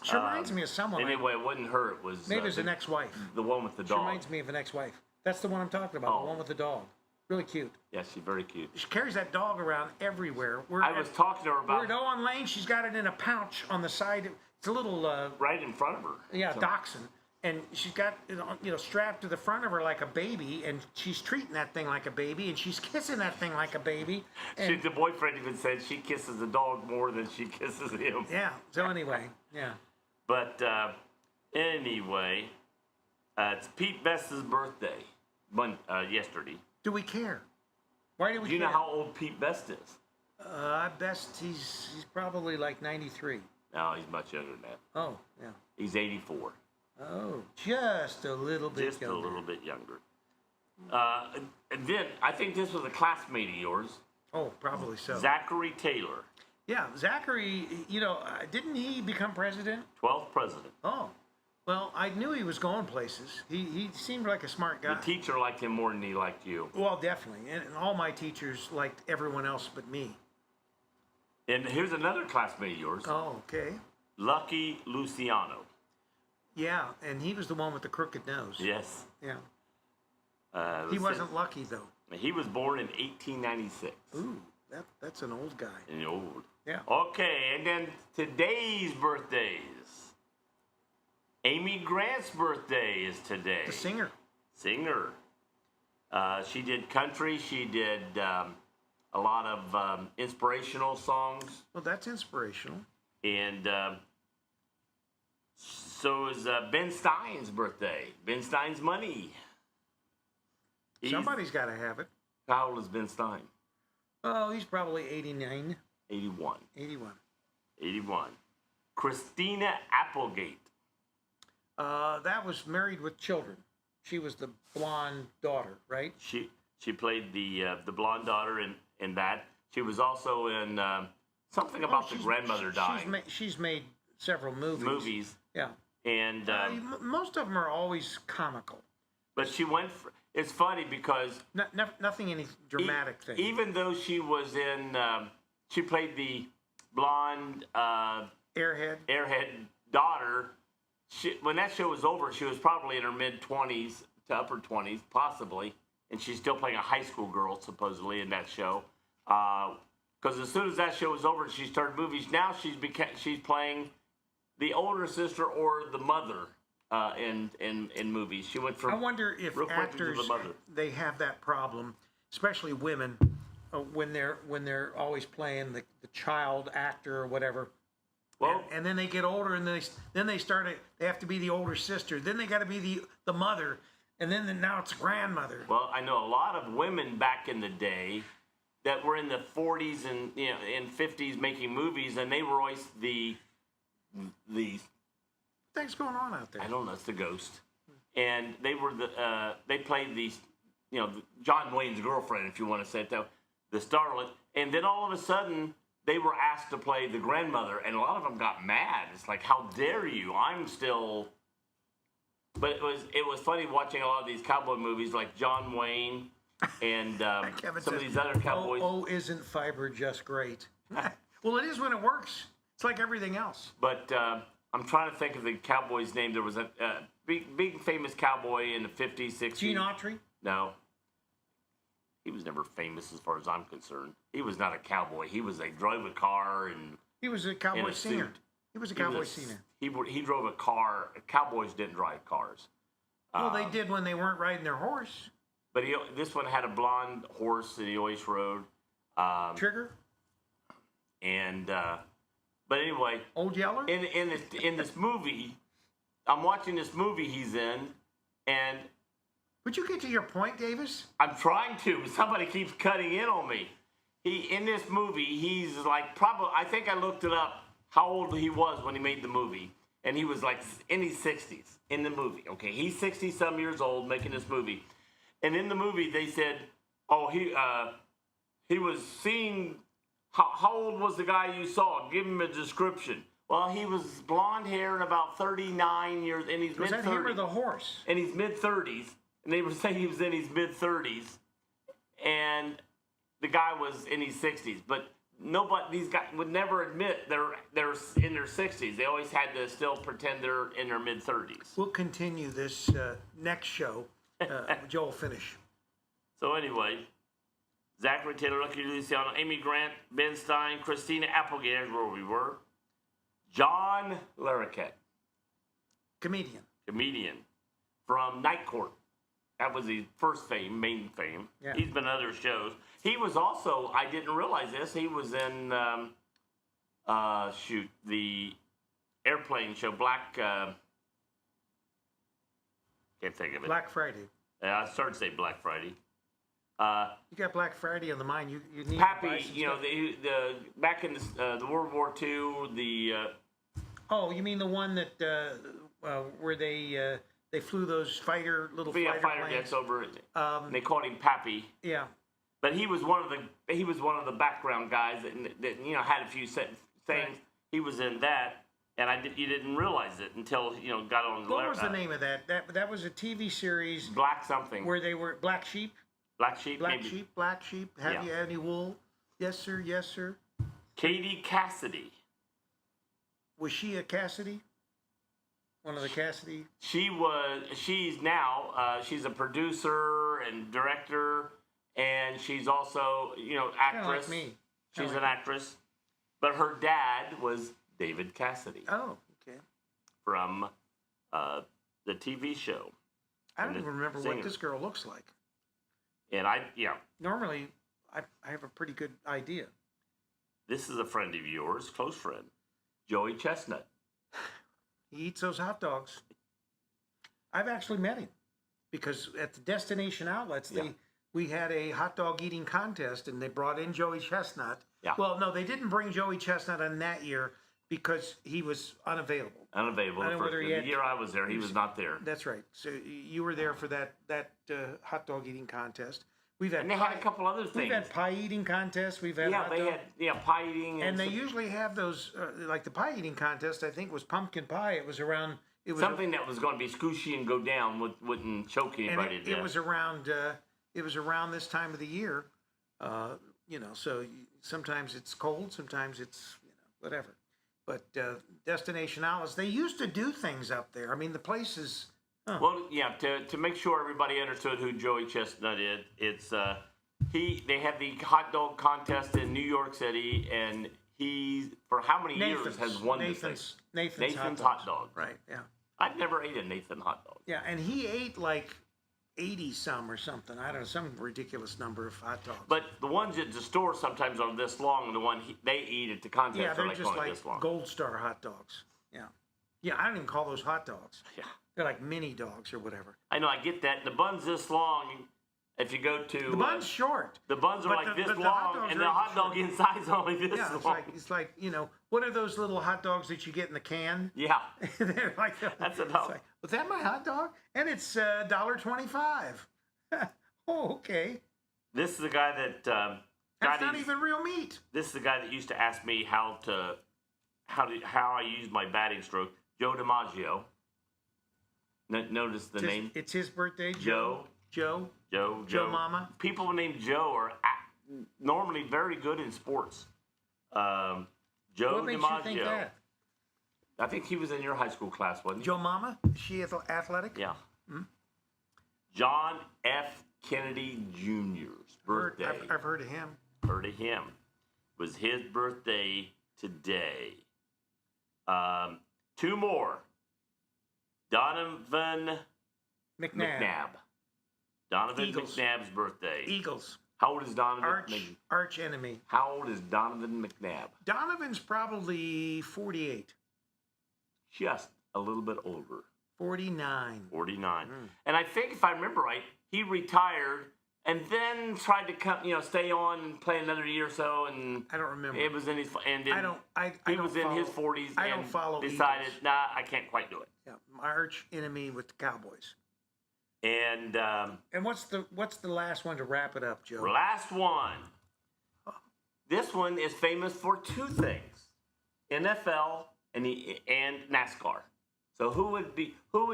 She reminds me of someone. Anyway, it wasn't her. It was Maybe it was an ex-wife. the one with the She dog. reminds me of an ex-wife. That's the one I'm talking about. The one with the dog. Really cute. Yeah, she's very cute. She carries that dog around everywhere. I was talking to her We're about at Owen Lane. She's got it in a pouch on the side. It's a little right in front of her. dachshund. and she's got strapped to the front of her like a baby, and she's treating that thing like a baby, and she's kissing that thing like a baby. And The boyfriend even said she kisses the dog more than she kisses him. yeah. So anyway, yeah. But anyway, it's Pete Best's birthday yesterday. Do we care? Why do we? Do you care? know how old Pete Best is? I best he's probably like 93. No, he's much younger than that. Oh, yeah. He's 84. Oh, just a little bit Just younger. a little bit younger. And then, I think this was a classmate of yours, Oh, probably so. Zachary Taylor, Yeah, Zachary, didn't he become president? 12th president. Oh, well, I knew he was going places. He seemed like a smart guy. The teacher liked him more than he liked you. Well, definitely. And all my teachers liked everyone else but me. And here's another classmate of yours, Oh, okay. Lucky Luciano. Yeah, and he was the one with the crooked nose. Yes. Yeah. Let's He see. wasn't lucky, though. He was born in 1896. Ooh, that's an old guy. And old. Yeah. Okay, and then today's birthdays. Amy Grant's birthday is today. The singer. Singer. She did country. She did a lot of inspirational songs. Well, that's inspirational. And so is Ben Stein's birthday. Ben Stein's money. Somebody's got to have it. How old is Ben Stein? Oh, he's probably 89, 81. 81. 81. Christina Applegate. That was Married with Children. She was the blonde daughter, right? She played the blonde daughter in that. She was also in something about the grandmother dying. She's made several movies. Yeah. And most of them are always comical. but she went. It's funny because Nothing any dramatic thing. even though she was in, she played the blonde Airhead. daughter. When that show was over, she was probably in her mid-20s to upper 20s, possibly, and she's still playing a high school girl, supposedly, in that show. Because as soon as that show was over, she started movies. Now she's playing the older sister or the mother in movies. She went from. I wonder if real quick to actors the mother. they have that problem, especially women, when they're always playing the child actor or whatever. Well, And then they get older, and then they have to be the older sister. Then they got to be the mother, and then now it's grandmother. Well, I know a lot of women back in the day that were in the 40s and in 50s making movies, and they were always the What's going on out there? I don't know, it's the ghost, and they were they played the John Wayne's girlfriend, if you want to say it that, the starlet, and then all of a sudden they were asked to play the grandmother, and a lot of them got mad. It's like, how dare you? I'm still. But it was funny watching a lot of these cowboy movies like John Wayne and some of these other cowboys. Oh, isn't fiber just great? Well, it is when it works. It's like everything else. But I'm trying to think of the cowboy's name. There was a big famous cowboy in the 50s, 60s. Gene Autry? No. He was never famous as far as I'm concerned. He was not a cowboy. He drove a car and He was a cowboy singer. suit. He was a cowboy singer. He drove a car. Cowboys didn't drive cars. Well, they did when they weren't riding their horse. But this one had a blonde horse that he always rode. Trigger? And but anyway, Old Yeller? in this movie, I'm watching this movie he's in, and Would you get to your point, Davis? I'm trying to, but somebody keeps cutting in on me. In this movie, he's like probably, I think I looked it up, how old he was when he made the movie. And he was like in his 60s in the movie. Okay, he's 60-some years old making this movie. And in the movie, they said, oh, he was seeing, how old was the guy you saw? Give him a description. Well, he was blonde hair and about 39 years, in his mid-30s. Was that him or the horse? In his mid-30s. And they were saying he was in his mid-30s. And the guy was in his 60s. But these guys would never admit they're in their 60s. They always had to still pretend they're in their mid-30s. We'll continue this next show. Joel, finish. So anyway, Zachary Taylor, Lucky Luciano, Amy Grant, Ben Stein, Christina Applegate, that's where we were. John Larroquette. Comedian. comedian from Night Court. That was his first main fame. Yeah. He's been in other shows. He was also, I didn't realize this, he was in, the airplane show, can't think of it. Black Friday. Yeah, I started to say Black Friday. You got Black Friday on the mind. You need Pappy, to buy some you know, stuff. the back in the World War II, Oh, you mean the one that where they flew those fighter fighter planes? jets over. They called him Pappy. Yeah. But he was one of the background guys that you know had a few things. Right. He was in that, and you didn't realize it until you know got on. What was the name of that? That was a TV series. Black something. Where they were Black Sheep. Black Sheep. Black maybe. Sheep. Black Sheep. Have you any wool? Yes, sir. Yes, sir. Katie Cassidy. Was she a Cassidy? One of the Cassidy? She's now, she's a producer and director, and she's also, you know, actress. Like me. She's like an actress. But her dad was David Cassidy Oh, okay. from the TV show. I don't even remember singer. what this girl looks like. And Normally, I have a pretty good idea. this is a friend of yours, close friend, Joey Chestnut. He eats those hot dogs. I've actually met him because at the destination outlets, we had a hot dog eating contest, and they brought in Joey Chestnut. Yeah. Well, no, they didn't bring Joey Chestnut on that year because he was unavailable. Unavailable. I don't know whether he the had- year I was there, he was not there. That's right. So you were there for that hot dog eating contest. We've had And they had a couple other things. We've had pie eating contests. We've had hot dog. had pie eating. And they usually have those, like the pie eating contest, I think was pumpkin pie. It was around, something that was going to be squishy and go down wouldn't choke anybody to death. It was around this time of the year, you know, so sometimes it's cold, sometimes it's, you know, whatever. But destination outlets, they used to do things up there. I mean, the place is... Well, yeah, to make sure everybody understood who Joey Chestnut is, it's they had the hot dog contest in New York City, and he for how many years has won this thing? Nathan's hot dog. Right, yeah. I've never ate a Nathan hot dog. Yeah, and he ate like 80 some or something. I don't know, some ridiculous number of hot dogs. But the ones at the store sometimes are this long, and the one they eat at the contest yeah, they're are like just only like this long. Gold Star hot dogs. Yeah. Yeah, I don't even call those hot dogs. Yeah. They're like mini dogs or whatever. I know, I get that. And the bun's this long. If you go to the bun's short. The buns are but like the this hot long, dogs and are the hot dog short. inside's only this Yeah, long. it's like you know, what are those little hot dogs that you get in the can? Yeah, They're like that's it's enough. like, was that my hot dog? And it's $1.25. Oh, okay. This is the guy that That's not even real meat. This is the guy that used to ask me how I use my batting stroke. Joe DiMaggio. Notice the name. It's his birthday, Joe. Joe Mama. People named Joe are normally very good in sports. Joe What makes DiMaggio. you think that? I think he was in your high school class, wasn't he? Joe Mama? Is she athletic? Yeah. Hmm? John F. Kennedy Jr.'s birthday. I've heard of him. Heard of him. It was his birthday today. Two more. Donovan McNabb. Donovan Eagles. McNabb's birthday. Eagles. How old is Donovan? Arch enemy. How old is Donovan McNabb? Donovan's probably 48. Just a little bit older. 49. 49. And I think if I remember right, he retired and then tried to stay on and play another year or so. And I don't remember. It was in his and I don't was in his 40s. I don't follow decided, Eagles. nah, I can't quite do it. Yeah, my arch enemy with the Cowboys. And what's the last one to wrap it up, Joe? Last one. This one is famous for two things: NFL and NASCAR. So who would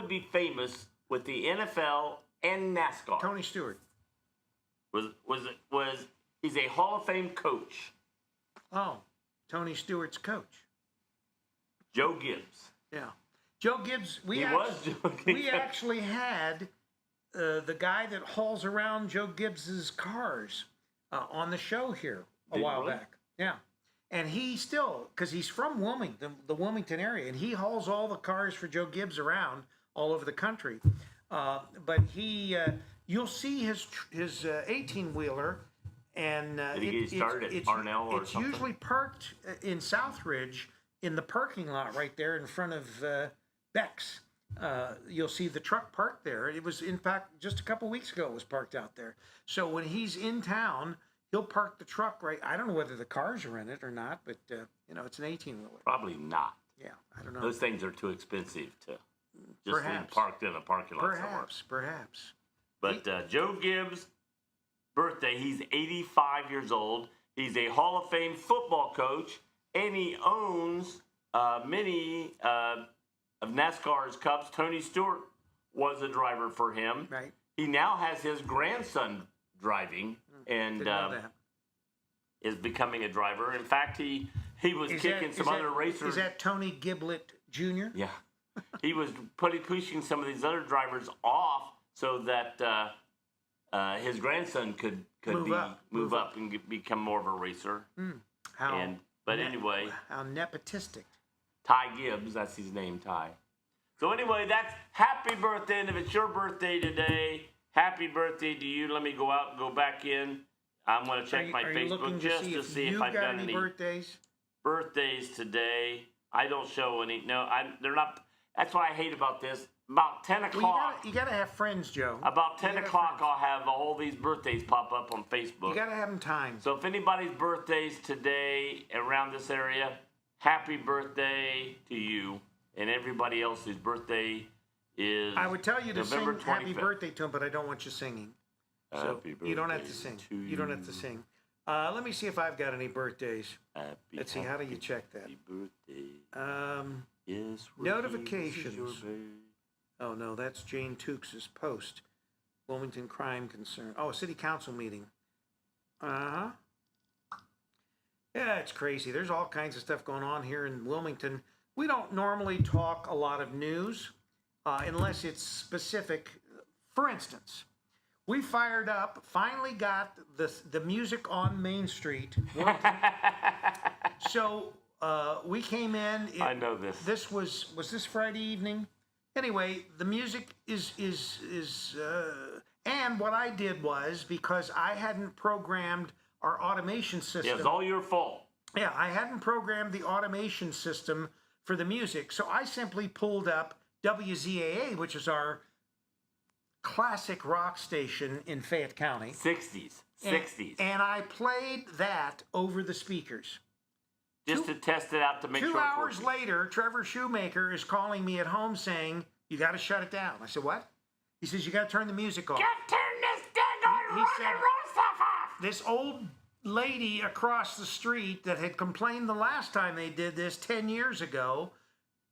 be famous with the NFL and NASCAR? Tony Stewart. He's a Hall of Fame coach. Oh, Tony Stewart's coach. Joe Gibbs. Yeah, Joe Gibbs. We actually had the guy that hauls around Joe Gibbs's cars on the show here a while back. Yeah. And he still, because he's from Wilmington, the Wilmington area, and he hauls all the cars for Joe Gibbs around all over the country. But you'll see his 18-wheeler, and Did he get started at Parnell or it's something? usually parked in Southridge in the parking lot right there in front of Beck's. You'll see the truck parked there. It was, in fact, just a couple weeks ago, it was parked out there. So when he's in town, he'll park the truck right. I don't know whether the cars are in it or not, but it's an 18-wheeler. Probably not. Yeah, I don't know. Those things are too expensive to just leave Perhaps. parked in a parking lot somewhere. Perhaps. But Joe Gibbs' birthday, he's 85 years old. He's a Hall of Fame football coach, and he owns many of NASCAR's Cups. Tony Stewart was a driver for him. Right. He now has his grandson driving and Didn't know that. is becoming a driver. In fact, he was kicking some other racers. Is that Tony Giblett Jr.? Yeah. He was pushing some of these other drivers off so that his grandson could move up and become more of a racer. Anyway, how nepotistic. Ty Gibbs, that's his name, Ty. So anyway, that's happy birthday, and if it's your birthday today, happy birthday to you. Let me go out and go back in. I'm going to check my Facebook just to see if I've done any birthdays today. I don't show any. No, they're not. That's what I hate about this. About 10 o'clock. You got to have friends, Joe. About 10 o'clock, I'll have all these birthdays pop up on Facebook. You got to have them timed. So if anybody's birthdays today around this area, happy birthday to you. And everybody else whose birthday is I would tell you to November sing 25th. happy birthday to him, but I don't want you singing. So you don't have to sing. You don't have to sing. Let me see if I've got any birthdays. Let's see. How do you check that? Happy birthday. Yes, Notifications. Oh, no, that's Jane Tukes' post. Wilmington Crime Concern. Oh, City Council meeting. Uh-huh. Yeah, it's crazy. There's all kinds of stuff going on here in Wilmington. We don't normally talk a lot of news unless it's specific. For instance, we finally got the music on Main Street working. So we came in. I know this. This was this Friday evening? Anyway, the music is and what I did was, because I hadn't programmed our automation system. Yeah, it's all your fault. Yeah, I hadn't programmed the automation system for the music, so I simply pulled up WZAA, which is our classic rock station in Fayette County. 60s. And I played that over the speakers. Just to test it out to make sure 2 it's hours working. later, Trevor Shoemaker is calling me at home saying, "You got to shut it down." I said, "What?" He says, "You got to turn the music off." Turn this daggone rock and roll stuff off! This old lady across the street that had complained the last time they did this 10 years ago,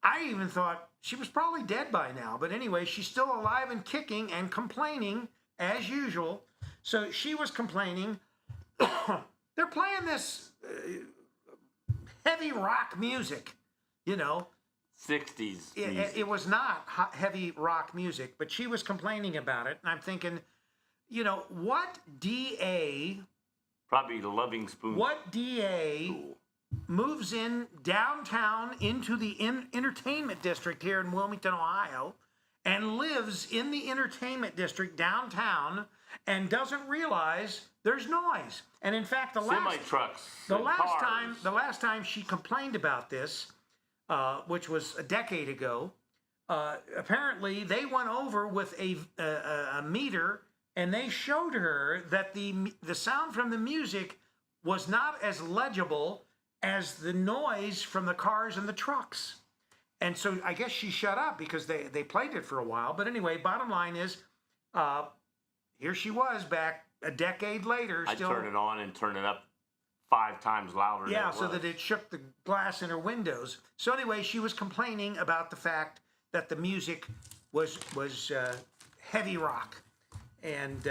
I even thought she was probably dead by now. But anyway, she's still alive and kicking and complaining as usual. So she was complaining. They're playing this heavy rock music, 60s. It was not heavy rock music, but she was complaining about it. And I'm thinking, what DA... Probably the Loving Spoon. What DA moves in downtown into the entertainment district here in Wilmington, Ohio, and lives in the entertainment district downtown and doesn't realize there's noise? And in fact, the last time she complained about this, which was a decade ago, apparently they went over with a meter. And they showed her that the sound from the music was not as legible as the noise from the cars and the trucks. And so I guess she shut up because they played it for a while. But anyway, bottom line is, here she was back a decade later. I turn it on and turn it up 5 times louder. Yeah, so that it shook the glass in her windows. So anyway, she was complaining about the fact that the music was heavy rock. And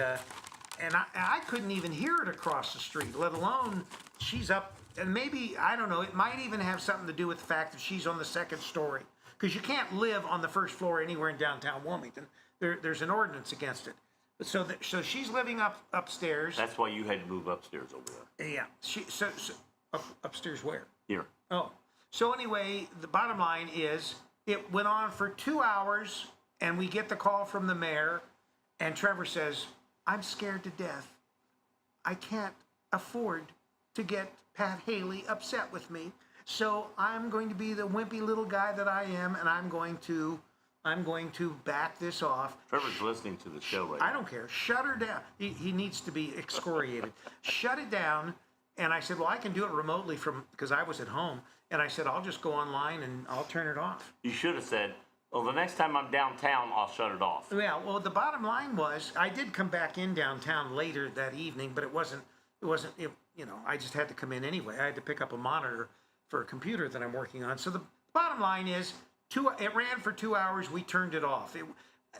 I couldn't even hear it across the street, let alone she's up. And maybe, I don't know, it might even have something to do with the fact that she's on the second story. Because you can't live on the first floor anywhere in downtown Wilmington. There's an ordinance against it. So she's living upstairs. That's why you had to move upstairs over there. Yeah. Upstairs where? Here. Oh. So anyway, the bottom line is, it went on for 2 hours and we get the call from the mayor, and Trevor says, I'm scared to death. I can't afford to get Pat Haley upset with me. So I'm going to be the wimpy little guy that I am, and I'm going to back this off. Trevor's listening to the show right now. I don't care. Shut her down. He needs to be excoriated. Shut it down. And I said, well, I can do it remotely because I was at home. And I said, I'll just go online and I'll turn it off. You should have said, well, the next time I'm downtown, I'll shut it off. Yeah, well, the bottom line was I did come back in downtown later that evening, but it wasn't, I just had to come in anyway. I had to pick up a monitor for a computer that I'm working on. So the bottom line is, it ran for 2 hours. We turned it off.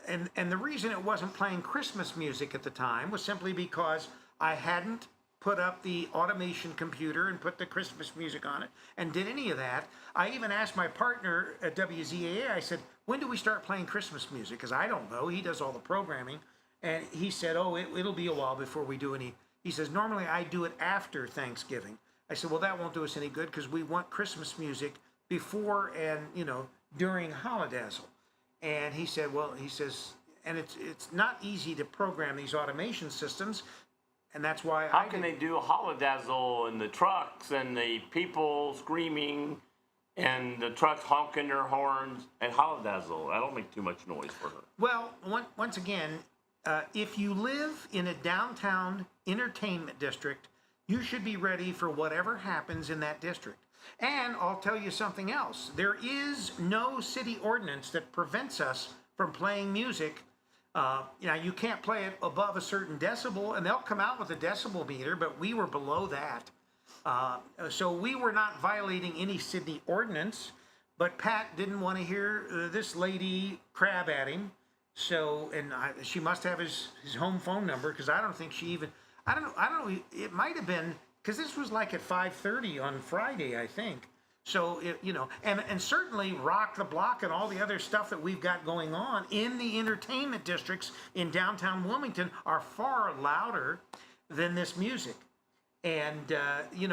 And the reason it wasn't playing Christmas music at the time was simply because I hadn't put up the automation computer and put the Christmas music on it and did any of that. I even asked my partner at WZAA, I said, when do we start playing Christmas music? Because I don't know. He does all the programming. And he said, oh, it'll be a while before we do any. He says, normally I do it after Thanksgiving. I said, well, that won't do us any good because we want Christmas music before and, during Holidazzle. And he said, and it's not easy to program these automation systems. And that's why How can they do a holidazzle and the trucks and the people screaming and the trucks honking their horns and holidazzle? I don't make too much noise for her. Well, once again, if you live in a downtown entertainment district, you should be ready for whatever happens in that district. And I'll tell you something else. There is no city ordinance that prevents us from playing music. You can't play it above a certain decibel, and they'll come out with a decibel meter, but we were below that. So we were not violating any city ordinance, but Pat didn't want to hear this lady crab at him. So, she must have his home phone number, because I don't think she even, I don't know, it might have been, because this was like at 5:30 on Friday, I think. So, and certainly Rock the Block and all the other stuff that we've got going on in the entertainment districts in downtown Wilmington are far louder than this music. And,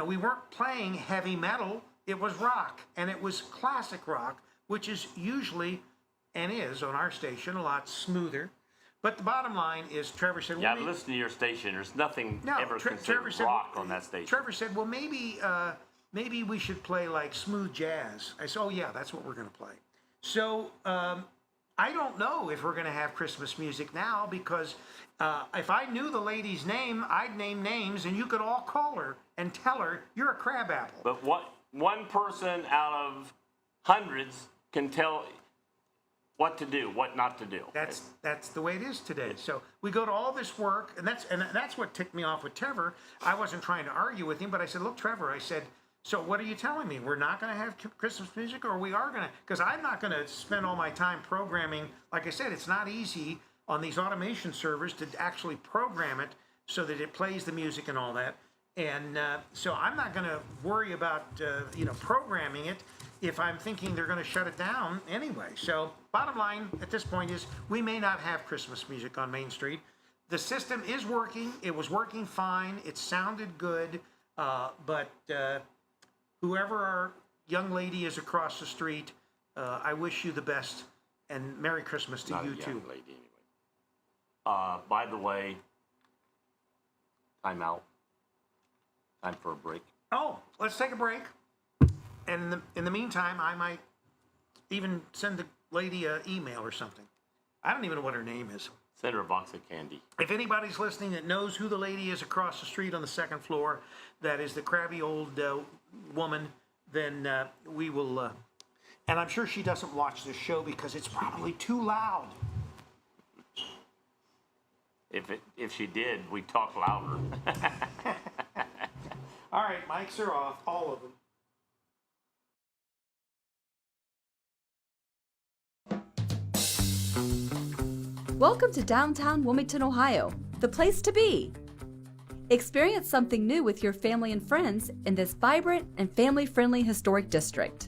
we weren't playing heavy metal. It was rock, and it was classic rock, which is usually, and is on our station, a lot smoother. But the bottom line is, Trevor said, yeah, listen to your station. There's nothing ever considered rock on that station. Trevor said, well, maybe we should play like smooth jazz. I said, oh yeah, that's what we're going to play. So I don't know if we're going to have Christmas music now, because if I knew the lady's name, I'd name names, and you could all call her and tell her you're a crabapple. But one person out of hundreds can tell what to do, what not to do. That's the way it is today. So we go to all this work, and that's what ticked me off with Trevor. I wasn't trying to argue with him, but I said, look, Trevor, I said, so what are you telling me? We're not going to have Christmas music, or we are going to? Because I'm not going to spend all my time programming. Like I said, it's not easy on these automation servers to actually program it so that it plays the music and all that. And so I'm not going to worry about programming it if I'm thinking they're going to shut it down anyway. So bottom line at this point is, we may not have Christmas music on Main Street. The system is working. It was working fine. It sounded good. But whoever our young lady is across the street, I wish you the best, and Merry Christmas to you too. Lady anyway. By the way, time out. Time for a break. Oh, let's take a break. And in the meantime, I might even send the lady an email or something. I don't even know what her name is. Send her a box of candy. If anybody's listening that knows who the lady is across the street on the second floor, that is the crabby old woman, then we will. And I'm sure she doesn't watch this show because it's probably too loud. If she did, we'd talk louder. All right, mics are off, all of them. Welcome to downtown Wilmington, Ohio, the place to be. Experience something new with your family and friends in this vibrant and family-friendly historic district.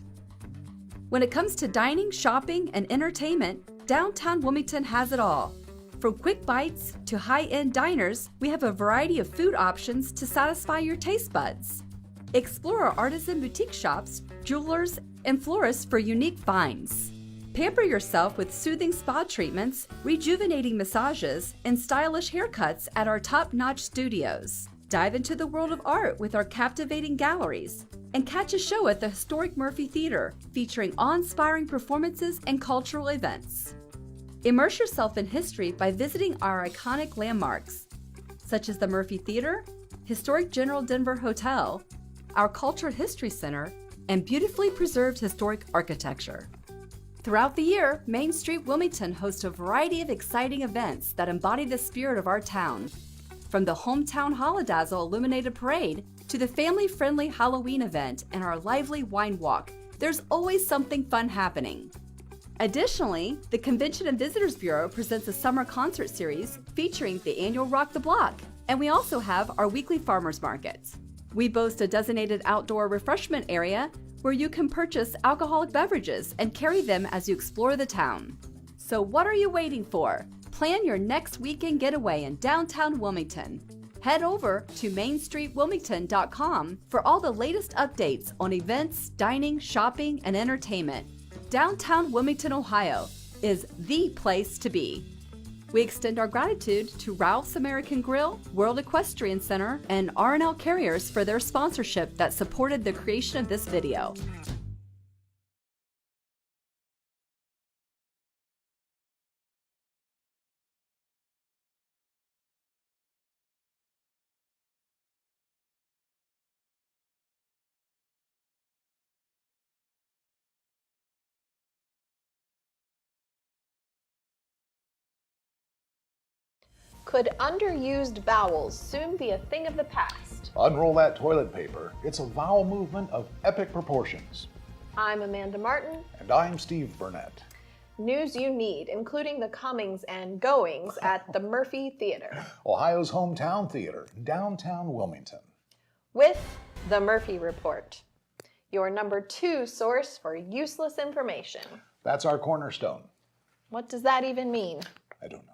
When it comes to dining, shopping, and entertainment, downtown Wilmington has it all. From quick bites to high-end diners, we have a variety of food options to satisfy your taste buds. Explore our artisan boutique shops, jewelers, and florists for unique finds. Pamper yourself with soothing spa treatments, rejuvenating massages, and stylish haircuts at our top-notch studios. Dive into the world of art with our captivating galleries. And catch a show at the historic Murphy Theater featuring awe-inspiring performances and cultural events. Immerse yourself in history by visiting our iconic landmarks, such as the Murphy Theater, historic General Denver Hotel, our Cultural History Center, and beautifully preserved historic architecture. Throughout the year, Main Street Wilmington hosts a variety of exciting events that embody the spirit of our town. From the Hometown Holodazzle Illuminated Parade to the family-friendly Halloween event and our lively wine walk, there's always something fun happening. Additionally, the Convention and Visitors Bureau presents a summer concert series featuring the annual Rock the Block, and we also have our weekly farmers market. We boast a designated outdoor refreshment area where you can purchase alcoholic beverages and carry them as you explore the town. So what are you waiting for? Plan your next weekend getaway in downtown Wilmington. Head over to mainstreetwilmington.com for all the latest updates on events, dining, shopping, and entertainment. Downtown Wilmington, Ohio is the place to be. We extend our gratitude to Ralph's American Grill, World Equestrian Center, and R&L Carriers for their sponsorship that supported the creation of this video. Could underused vowels soon be a thing of the past? Unroll that toilet paper. It's a vowel movement of epic proportions. I'm Amanda Martin. And I'm Steve Burnett. News you need, including the comings and goings at the Murphy Theater, Ohio's hometown theater, downtown Wilmington. With the Murphy Report, your number 2 source for useless information. That's our cornerstone. What does that even mean? I don't know.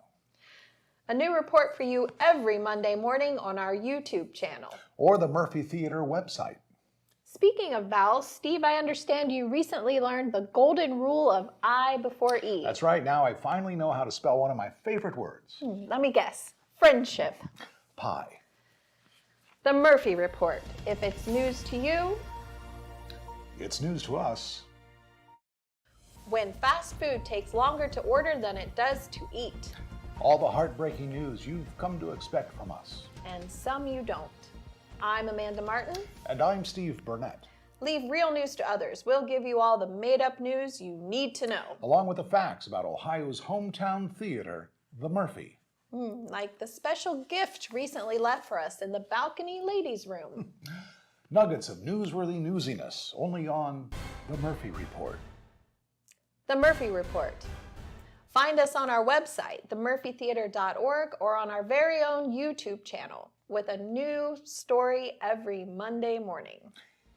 A new report for you every Monday morning on our YouTube channel. Or the Murphy Theater website. Speaking of vowels, Steve, I understand you recently learned the golden rule of I before E. That's right. Now I finally know how to spell one of my favorite words. Let me guess. Friendship. Pie. The Murphy Report. If it's news to you, It's news to us. When fast food takes longer to order than it does to eat. All the heartbreaking news you've come to expect from us. And some you don't. I'm Amanda Martin. And I'm Steve Burnett. Leave real news to others. We'll give you all the made-up news you need to know. Along with the facts about Ohio's hometown theater, the Murphy. Like the special gift recently left for us in the balcony ladies' room. Nuggets of newsworthy newsiness, only on the Murphy Report. The Murphy Report. Find us on our website, themurphytheater.org, or on our very own YouTube channel with a new story every Monday morning.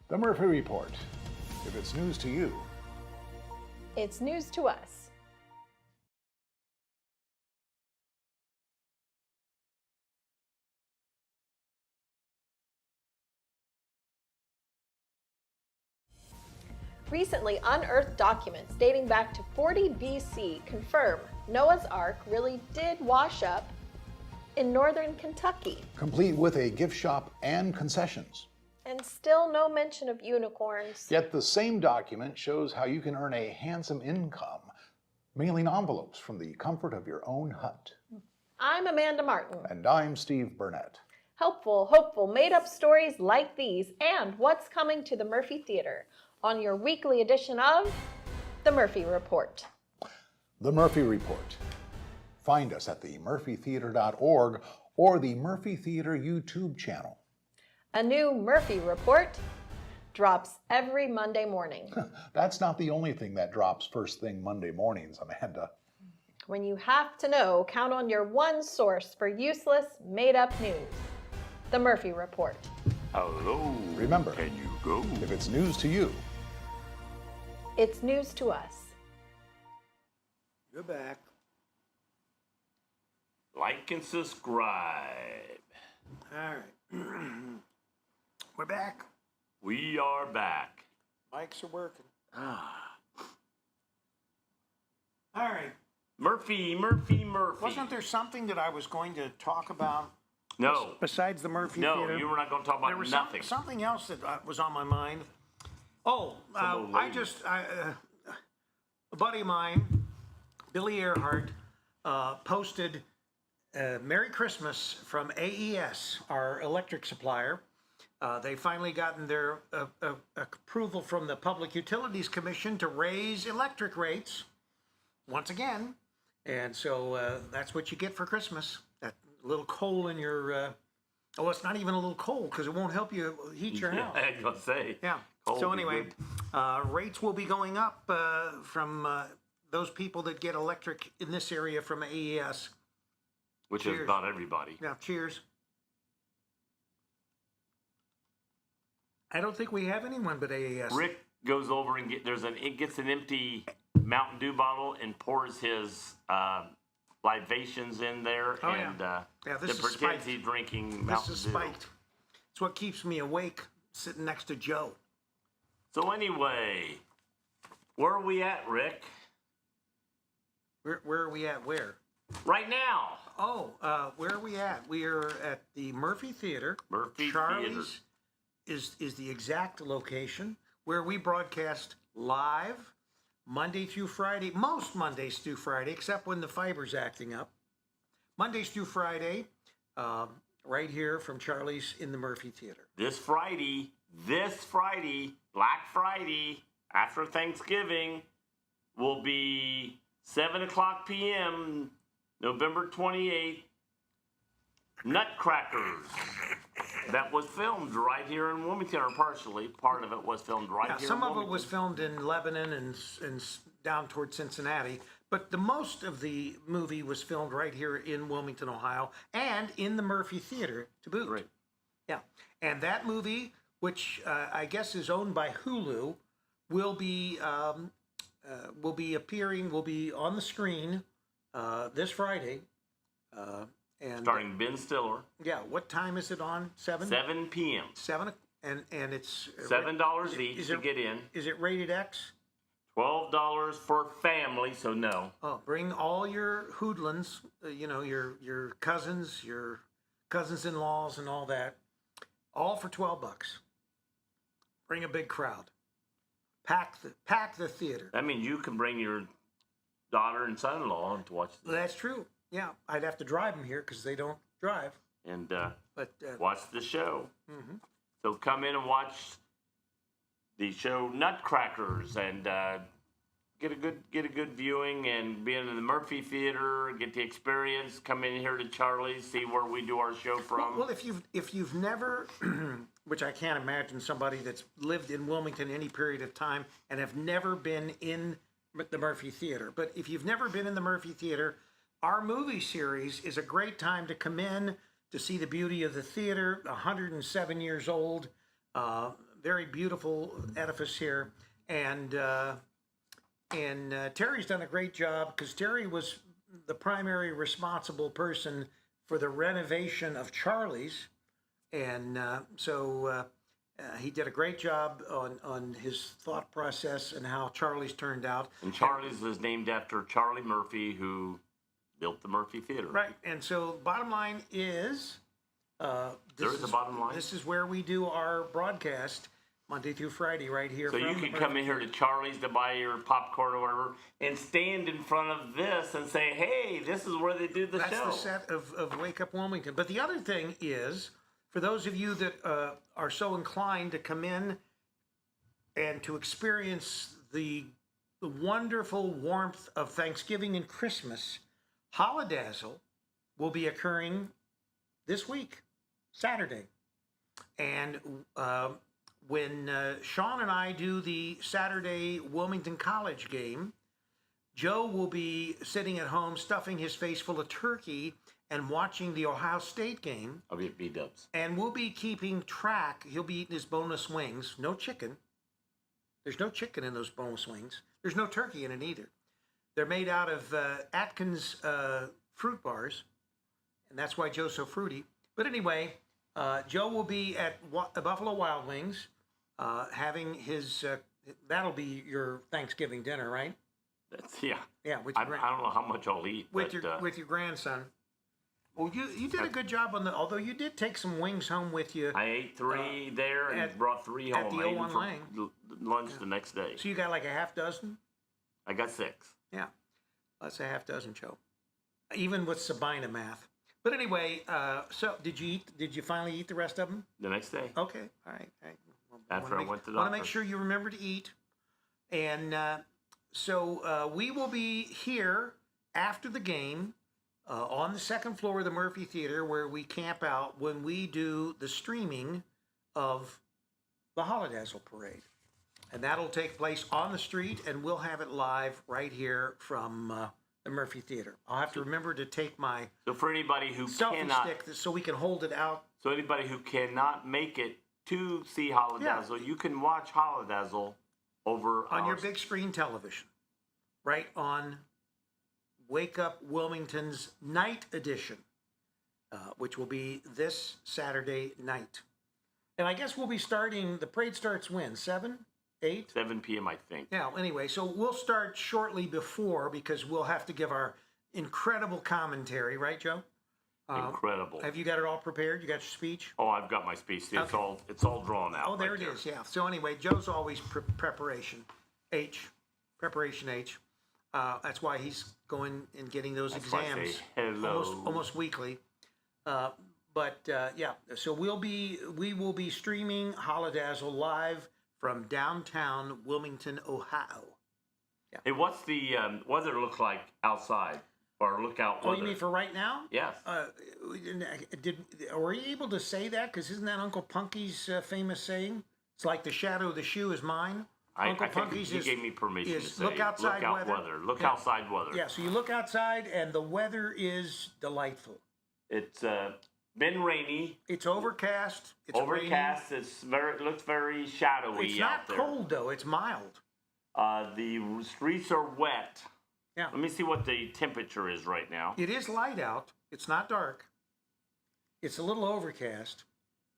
The Murphy Report. If it's news to you, It's news to us. Recently unearthed documents dating back to 40 BC confirm Noah's Ark really did wash up in northern Kentucky. complete with a gift shop and concessions. And still no mention of unicorns. Yet the same document shows how you can earn a handsome income mailing envelopes from the comfort of your own hut. I'm Amanda Martin. And I'm Steve Burnett. Helpful, hopeful, made-up stories like these and what's coming to the Murphy Theater on your weekly edition of The Murphy Report. The Murphy Report. Find us at themurphytheater.org or the Murphy Theater YouTube channel. A new Murphy Report drops every Monday morning. That's not the only thing that drops first thing Monday mornings, Amanda. When you have to know, count on your one source for useless, made-up news. The Murphy Report. Hello. Remember, Can you go? if it's news to you, It's news to us. You're back. Like and subscribe. All right. We're back. We are back. Mics are working. All right. Murphy. Wasn't there something that I was going to talk about? No. Besides the Murphy No, Theater? you were not going to talk There about was nothing. something else that was on my mind. Oh, a buddy of mine, Billy Earhart, posted Merry Christmas from AES, our electric supplier. They finally gotten their approval from the Public Utilities Commission to raise electric rates once again. And so that's what you get for Christmas. That little coal in your, oh, it's not even a little coal because it won't help you heat your house. I was going to say. Yeah. Coal So would be anyway, rates will be going up from those people that get electric in this area from AES. Which Cheers. is about everybody. Yeah, cheers. I don't think we have anyone but AES. Rick goes over and gets an empty Mountain Dew bottle and pours his libations in there, Oh, and yeah, this is pretends spiked. he's drinking This Mountain is Dew. spiked. It's what keeps me awake sitting next to Joe. So anyway, where are we at, Rick? Where are we at? Where? Right now. Oh, where are we at? We are at the Murphy Theater. Murphy Charlie's is the exact location where we broadcast live Monday through Friday, most Mondays through Friday, except when the fiber's acting up. Mondays through Friday, right here from Charlie's in the Murphy Theater. This Friday, Black Friday, after Thanksgiving, will be 7 o'clock p.m., November 28th, Nutcrackers. That was filmed right here in Wilmington, or partially. Part of it was filmed right here Some in of Wilmington. it was filmed in Lebanon and down toward Cincinnati, but the most of the movie was filmed right here in Wilmington, Ohio, and in the Murphy Theater to boot. Right. Yeah, and that movie, which I guess is owned by Hulu, will be appearing, will be on the screen this Friday. And Starring Ben Stiller. Yeah, what time is it on? 7? 7 p.m. 7, and it's $7 each to get in. Is it rated X? $12 for family, so no. Oh, bring all your hoodlums, your cousins, your cousins-in-laws, and all that, all for $12. Bring a big crowd. Pack the theater. That means you can bring your daughter and son-in-law to watch this. That's true. Yeah, I'd have to drive them here because they don't drive. And But watch the show. mhm. So come in and watch the show Nutcrackers and get a good viewing and be in the Murphy Theater, get the experience. Come in here to Charlie's, see where we do our show from. Well, if you've never, which I can't imagine somebody that's lived in Wilmington any period of time and have never been in the Murphy Theater, but if you've never been in the Murphy Theater, our movie series is a great time to come in to see the beauty of the theater. 107 years old, very beautiful edifice here, and Terry's done a great job because Terry was the primary responsible person for the renovation of Charlie's, and so he did a great job on his thought process and how Charlie's turned out. And Charlie's is named after Charlie Murphy, who built the Murphy Theater. Right, and so bottom line is... There is a bottom line. This is where we do our broadcast Monday through Friday right here. So you can come in here to Charlie's to buy your popcorn or whatever and stand in front of this and say, hey, this is where they do the show. That's the set of Wake Up Wilmington. But the other thing is, for those of you that are so inclined to come in and to experience the wonderful warmth of Thanksgiving and Christmas, Holidazzle will be occurring this week, Saturday. And when Sean and I do the Saturday Wilmington College game, Joe will be sitting at home stuffing his face full of turkey and watching the Ohio State game. I'll be at B-dubs. And we'll be keeping track. He'll be eating his boneless wings. No chicken. There's no chicken in those boneless wings. There's no turkey in it either. They're made out of Atkins fruit bars, and that's why Joe's so fruity. But anyway, Joe will be at Buffalo Wild Wings having his, that'll be your Thanksgiving dinner, right? That's yeah. Yeah, with I your don't know how much I'll eat. with but, your grandson. Well, you did a good job on although you did take some wings home with you. I ate 3 there and brought 3 at home. the I ate them 01 for Lang. lunch the next day. So you got like a half dozen? I got 6. Yeah, that's a half dozen, Joe. Even with Sabina math. But anyway, so did you finally eat the rest of them? The next day. Okay, all right. After I went to the want to doctor. make sure you remember to eat. And so we will be here after the game on the second floor of the Murphy Theater where we camp out when we do the streaming of the Holodazzle Parade. And that'll take place on the street, and we'll have it live right here from the Murphy Theater. I'll have to remember to take my So for anybody who selfie cannot, stick so we can hold it out. so anybody who cannot make it to see Holodazzle, you can watch Holodazzle over On your big screen television, right on Wake Up Wilmington's night edition, which will be this Saturday night. And I guess we'll be starting, the parade starts when? 7, 8? 7 p.m. I think. Yeah, anyway, so we'll start shortly before because we'll have to give our incredible commentary, right, Joe? Incredible. Have you got it all prepared? You got your speech? Oh, I've got my speech. It's Okay. all drawn out. Oh, there right it is. Yeah. So anyway, Joe's always preparation H. That's why he's going and getting those That's why I exams say hello. almost weekly. Yeah, so we will be streaming Holodazzle live from downtown Wilmington, Ohio. Hey, what's the weather look like outside or lookout Oh, weather? you mean for right now? Yes. Were you able to say that? Because isn't that Uncle Punky's famous saying? It's like the shadow of the shoe is mine. I Uncle think Punky's he gave me permission to say look outside weather. Look Yeah. outside weather. Yeah, so you look outside and the weather is delightful. It's been rainy. It's overcast. It's Overcast. raining. It looks very shadowy It's out not there. cold though. It's mild. The streets are wet. Yeah. Let me see what the temperature is right now. It is light out. It's not dark. It's a little overcast.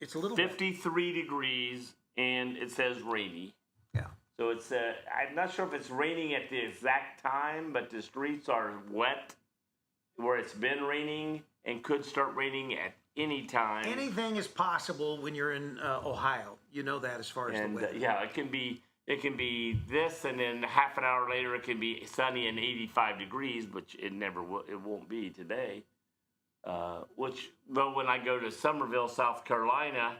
It's a little wet. 53 degrees, and it says rainy. Yeah. So it's I'm not sure if it's raining at the exact time, but the streets are wet where it's been raining and could start raining at any time. Anything is possible when you're in Ohio. You know that as far as And the weather. yeah, it can be this, and then half an hour later it can be sunny and 85 degrees, which it won't be today. Which though when I go to Summerville, South Carolina,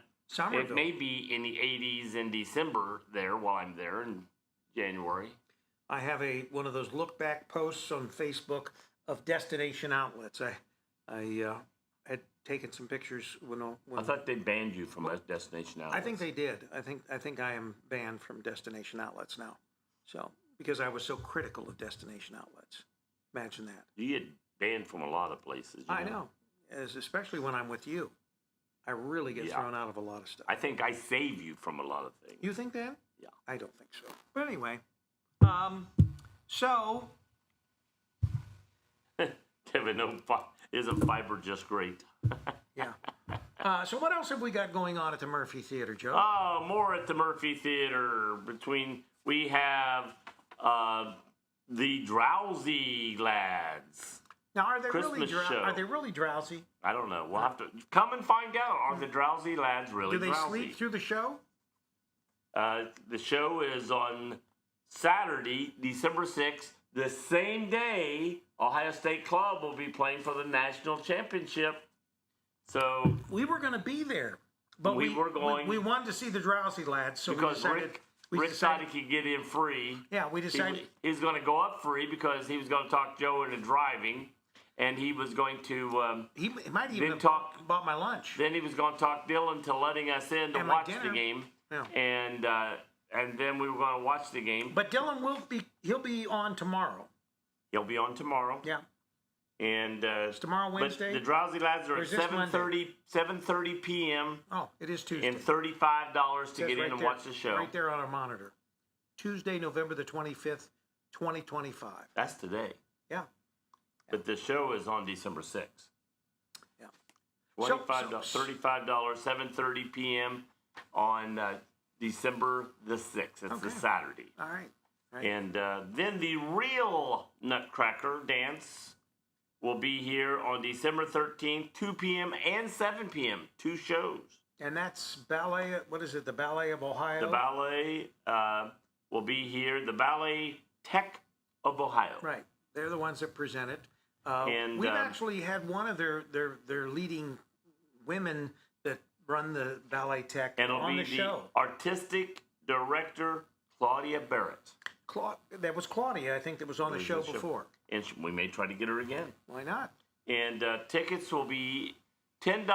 it may be in the 80s in December there while I'm there in January. I have one of those look back posts on Facebook of destination outlets. I had taken some pictures when I thought they banned you from a destination outlets. I think they did. I think I am banned from destination outlets now. So because I was so critical of destination outlets. Imagine that. You get banned from a lot of places. I know. Especially when I'm with you. I really get thrown out of a lot of stuff. I think I save you from a lot of things. You think that? Yeah. I don't think so. But anyway, so Kevin, no, isn't fiber just great? yeah. So what else have we got going on at the Murphy Theater, Joe? Oh, more at the Murphy Theater. We have the Drowsy Lads. Now, are they Christmas show. Are they really drowsy? I don't know. We'll have to come and find out. Are the Drowsy Lads really Do they drowsy? sleep through the show? The show is on Saturday, December 6th. The same day, Ohio State Club will be playing for the national championship. So We were going to be there, but We were going- We wanted to see the Drowsy Lads, so because Rick thought he could get in free. Yeah, we decided. He was going to go up free because he was going to talk Joe into driving, and he was going to. He might even have talk- bought my lunch. Then he was going to talk Dylan to letting us in to And my watch the dinner. game, Yeah. and then we were going to watch the game. But Dylan he'll be on tomorrow. He'll be on tomorrow. Yeah. And It's tomorrow Wednesday? But the Drowsy Lads are Or at is this Monday? 7:30 p.m. Oh, it is Tuesday. and $35 to Says get right in and there- watch the show. Right there on our monitor. Tuesday, November the 25th, 2025. That's today. Yeah. But the show is on December 6th. Yeah. $35, 7:30 p.m. on December the 6th. It's the Saturday. All right. Right. And then the real Nutcracker dance will be here on December 13th, 2 p.m. and 7 p.m., 2 shows. And that's ballet, what is it, the Ballet of Ohio? The ballet will be here, the Ballet Tech of Ohio. Right. They're the ones that present it. And we've actually had one of their leading women that run the Ballet Tech and it'll on be the show. Artistic director Claudia Barrett. That was Claudia, I think, that was on the show before. And we may try to get her again. Why not? And tickets will be $10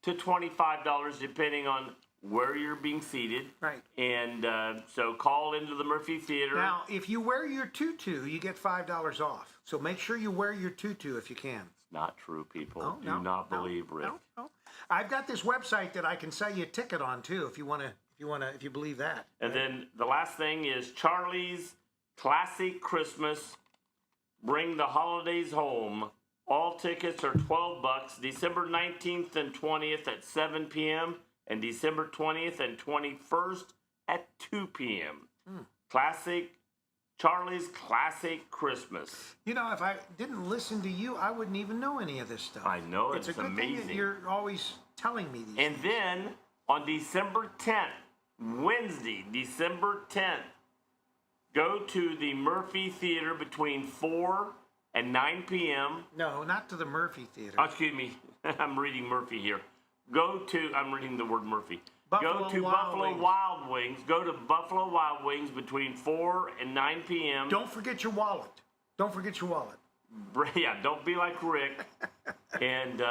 to $25 depending on where you're being seated. Right. And so call into the Murphy Theater. Now, if you wear your tutu, you get $5 off. So make sure you wear your tutu if you can. Not true, people. Oh, Do not believe Rick. No. I've got this website that I can sell you a ticket on too, if you believe that. And then the last thing is Charlie's Classic Christmas. Bring the holidays home. All tickets are $12. December 19th and 20th at 7 p.m. and December 20th and 21st at 2 p.m. Charlie's Classic Christmas. You know, if I didn't listen to you, I wouldn't even know any of this stuff. I know, it's a good amazing. thing that you're always telling me these And things. then on December 10th, Wednesday, December 10th, go to the Murphy Theater between 4 and 9 p.m. No, not to the Murphy Theater. Oh, excuse me. I'm reading Murphy here. I'm reading the word Murphy. Buffalo Go to Wild Buffalo Wings. Wild Wings. Go to Buffalo Wild Wings between 4 and 9 p.m. Don't forget your wallet. Don't forget your wallet. Yeah, don't be like Rick. And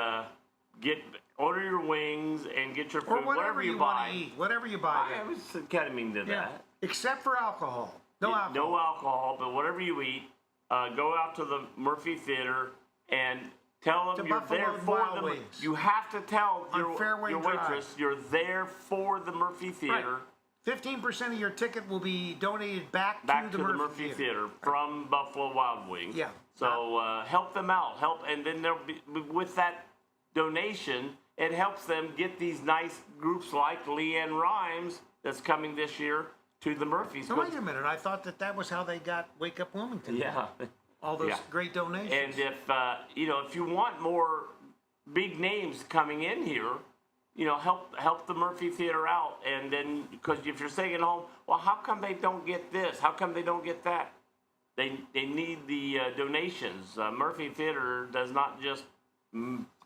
order your wings and get your food, Or whatever you buy. want to eat. Whatever you buy. I was kind of mean to that. Except for alcohol. No alcohol. No alcohol, but whatever you eat, go out to the Murphy Theater and tell them To you're Buffalo there for Wild the. Wings. You have to tell On Fairway your Drive. waitress you're there for the Murphy Theater. Right. 15% of your ticket will be donated back Back to to the the Murphy Theater from Buffalo Wild Wings. Yeah. So help them out. And then there'll be with that donation, it helps them get these nice groups like Leanne Rhymes that's coming this year to the Murphys. No, wait a minute. I thought that was how they got Wake Up Wilmington. Yeah. All those Yeah. great donations. And if you want more big names coming in here, help the Murphy Theater out. And then, because if you're staying at home, well, how come they don't get this? How come they don't get that? They need the donations. Murphy Theater does not just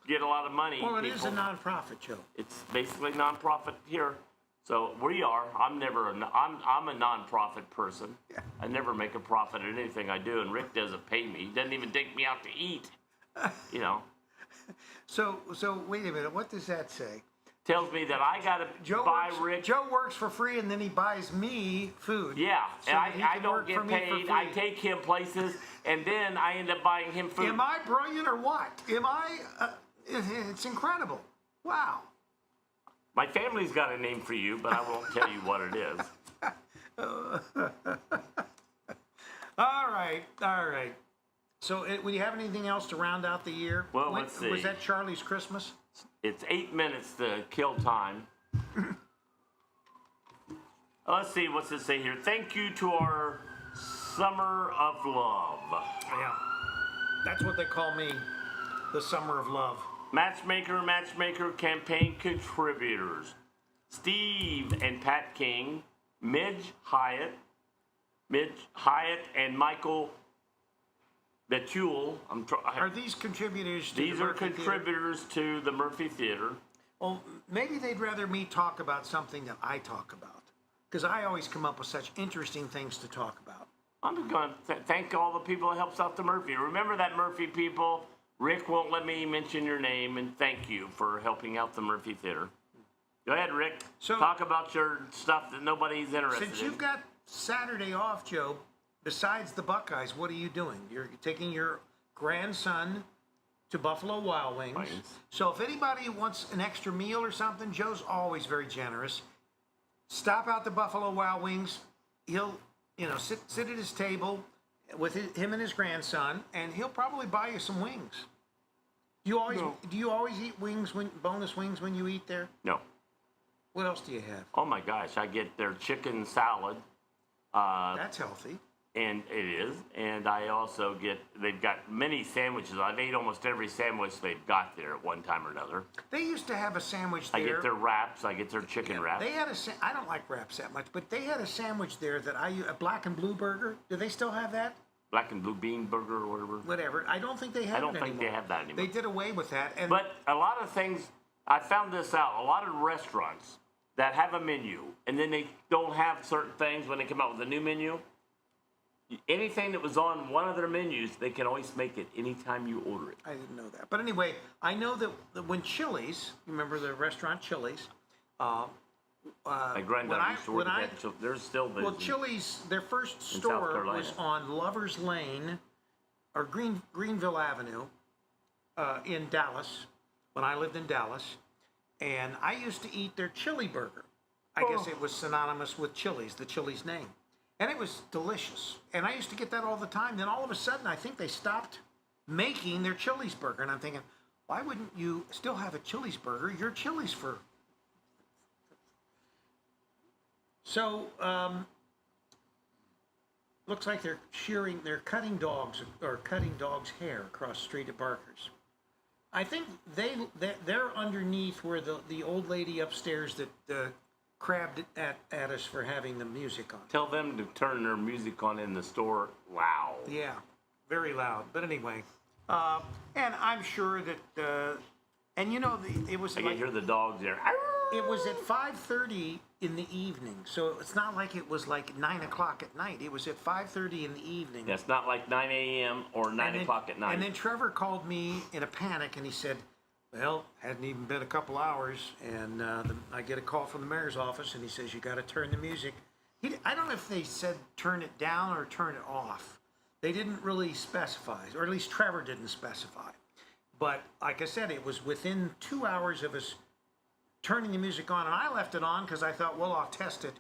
get a lot of money. Well, it is a nonprofit, Joe. It's basically nonprofit here. So we are. I'm a nonprofit person. Yeah. I never make a profit at anything I do, and Rick doesn't pay me. He doesn't even take me out to eat. So wait a minute. What does that say? Tells me that I got to buy Rick. Joe works for free, and then he buys me food. Yeah, so and that I don't get paid. I take him places, and then I end up buying him food. Am I brilliant or what? Am I? It's incredible. Wow. My family's got a name for you, but I won't tell you what it is. All right. So, will you have anything else to round out the year? Well, let's see. Was that Charlie's Christmas? It's 8 minutes to kill time. Let's see, what's it say here? Thank you to our Summer of Love. Yeah. That's what they call me, the Summer of Love. Matchmaker campaign contributors. Steve and Pat King, Midge Hyatt and Michael Betul. Are these contributors to These the are Murphy contributors Theater? to the Murphy Theater. Well, maybe they'd rather me talk about something that I talk about. Because I always come up with such interesting things to talk about. I'm just going to thank all the people that helps out the Murphy. Remember that, Murphy people. Rick won't let me mention your name, and thank you for helping out the Murphy Theater. Go ahead, Rick. So, talk about your stuff that nobody's interested in. Since you've got Saturday off, Joe, besides the Buckeyes, what are you doing? You're taking your grandson to Buffalo Wild Wings. So if anybody wants an extra meal or something, Joe's always very generous. Stop out to Buffalo Wild Wings. He'll, sit at his table with him and his grandson, and he'll probably buy you some wings. Do you always eat wings, bonus wings, when you eat there? No. What else do you have? Oh my gosh, I get their chicken salad. That's healthy. And it is. And I also they've got many sandwiches. I've ate almost every sandwich they've got there at one time or another. They used to have a sandwich there. I get their wraps. I get their chicken wraps. They had I don't like wraps that much, but they had a sandwich there that a black and blue burger. Do they still have that? Black and blue bean burger or whatever. Whatever. I don't think they have it anymore. I don't think they have that anymore. They did away with that. But a lot of things, I found this out, a lot of restaurants that have a menu, and then they don't have certain things when they come out with a new menu. Anything that was on one of their menus, they can always make it anytime you order it. I didn't know that. But anyway, I know that when Chili's, you remember the restaurant Chili's? My granddad used to work at that. They're still busy. Well, Chili's, their first store was on Lover's Lane, or Greenville Avenue, in Dallas, when I lived in Dallas. And I used to eat their chili burger. I guess it was synonymous with Chili's, the Chili's name. And it was delicious. And I used to get that all the time. Then all of a sudden, I think they stopped making their Chili's burger. And I'm thinking, why wouldn't you still have a Chili's burger? You're Chili's for... So, looks like they're cutting dogs' hair across the street at Barker's. I think they're underneath where the old lady upstairs that crabbed at us for having the music on. Tell them to turn their music on in the store loud. Yeah, very loud. But anyway, and I'm sure that, and you know, it was. I can hear the dogs there. It was at 5:30 in the evening, so it's not like it was like 9 o'clock at night. It was at 5:30 in the evening. That's not like 9 a.m. or 9 o'clock at night. And then Trevor called me in a panic, and he said, well, hadn't even been a couple hours, and I get a call from the mayor's office, and he says, you got to turn the music. I don't know if they said turn it down or turn it off. They didn't really specify, or at least Trevor didn't specify. But like I said, it was within 2 hours of us turning the music on, and I left it on because I thought, well, I'll test it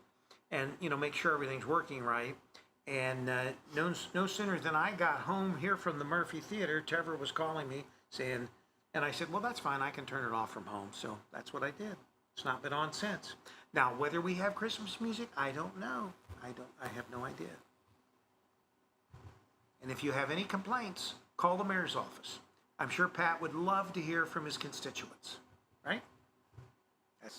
and, make sure everything's working right. And no sooner than I got home here from the Murphy Theater, Trevor was calling me saying, and I said, well, that's fine. I can turn it off from home. So that's what I did. It's not been on since. Now, whether we have Christmas music, I don't know. I have no idea. And if you have any complaints, call the mayor's office. I'm sure Pat would love to hear from his constituents, right?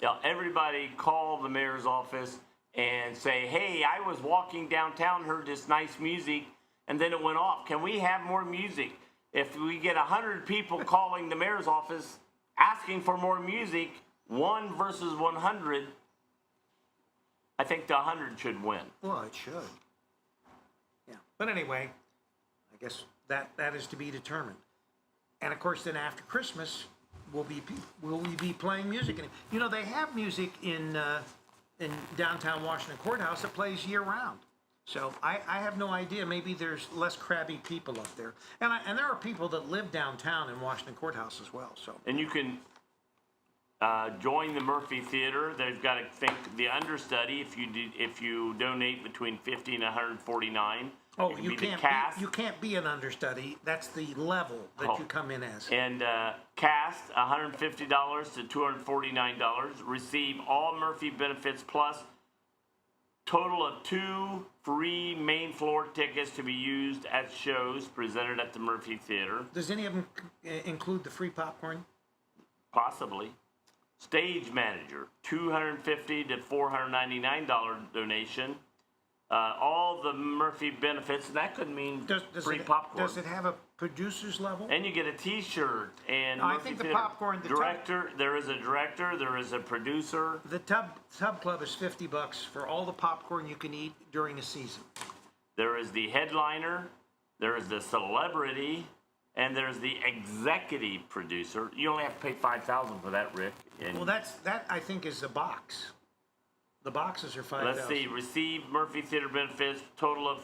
Yeah, everybody call the mayor's office and say, hey, I was walking downtown, heard this nice music, and then it went off. Can we have more music? If we get 100 people calling the mayor's office asking for more music, 1 versus 100, I think the 100 should win. Well, it should. Yeah. But anyway, I guess that is to be determined. And of course, then after Christmas, will we be playing music? And they have music in downtown Washington Courthouse that plays year round. So I have no idea. Maybe there's less crabby people up there, and there are people that live downtown in Washington Courthouse as well. So and you can join the Murphy Theater. They've got to think the understudy if you donate between $50 and $149. Oh, you can't be an understudy. That's the level that you come in as. And cast $150 to $249. Receive all Murphy benefits plus total of 2 free main floor tickets to be used at shows presented at the Murphy Theater. Does any of them include the free popcorn? Possibly. Stage manager, $250 to $499 donation. All the Murphy benefits, and that could mean free popcorn. Does it have a producer's level? And you get a T-shirt. And I think the popcorn. There is a director. There is a producer. The tub club is $50 for all the popcorn you can eat during the season. There is the headliner. There is the celebrity. And there's the executive producer. You only have to pay $5,000 for that, Rick. And well, that I think is a box. The boxes are $5,000. Let's see. Receive Murphy Theater benefits. Total of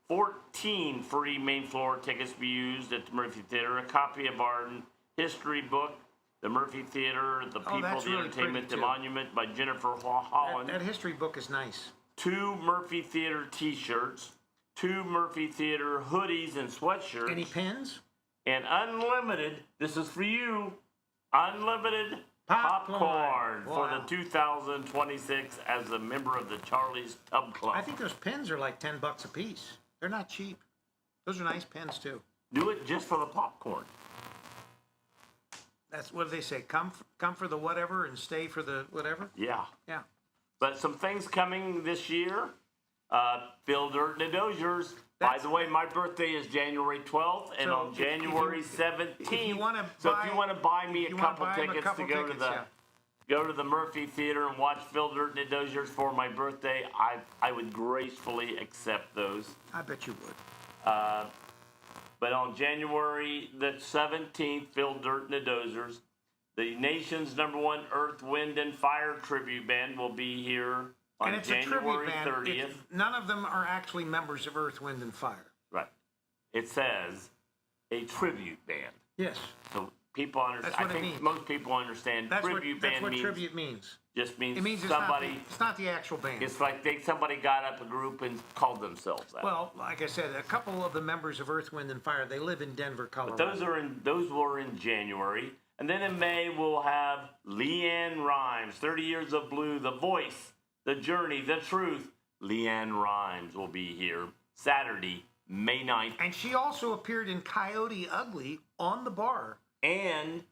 14 free main floor tickets to be used at the Murphy Theater. A copy of our history book, The Murphy Theater, The People, the really Entertainment, The Monument by Jennifer Holland. That history book is nice. 2 Murphy Theater T-shirts. 2 Murphy Theater hoodies and sweatshirts. Any pins? And unlimited, this is for you, unlimited Popcorn for Wow. the 2026 as a member of the Charlie's Tub Club. I think those pens are like $10 a piece. They're not cheap. Those are nice pens too. Do it just for the popcorn. That's what they say. Come for the whatever and stay for the whatever. Yeah. Yeah. But some things coming this year. Phil Dirt and the Doziers. By the way, my birthday is January 12th, and So on January 17th. if you wanna so buy- if you want to buy me if a you wanna couple buy 'em a tickets couple to go tickets, to the yeah. go to the Murphy Theater and watch Phil Dirt and the Doziers for my birthday, I would gracefully accept those. I bet you would. But on January the 17th, Phil Dirt and the Dozers, the nation's #1 Earth, Wind, and Fire tribute band will be here on And it's a January tribute band. 30th. None of them are actually members of Earth, Wind, and Fire. Right. It says a tribute band. Yes. So people understand. That's what I it think means. most people understand tribute band means tribute means. just means It means somebody. it's not the actual band. It's like somebody got up a group and called themselves that. Well, like I said, a couple of the members of Earth, Wind, and Fire, they live in Denver, Colorado. Those were in January. And then in May, we'll have Leanne Rhymes, 30 Years of Blue, The Voice, The Journey, The Truth. Leanne Rhymes will be here Saturday, May 9th. And she also appeared in Coyote Ugly on the bar, And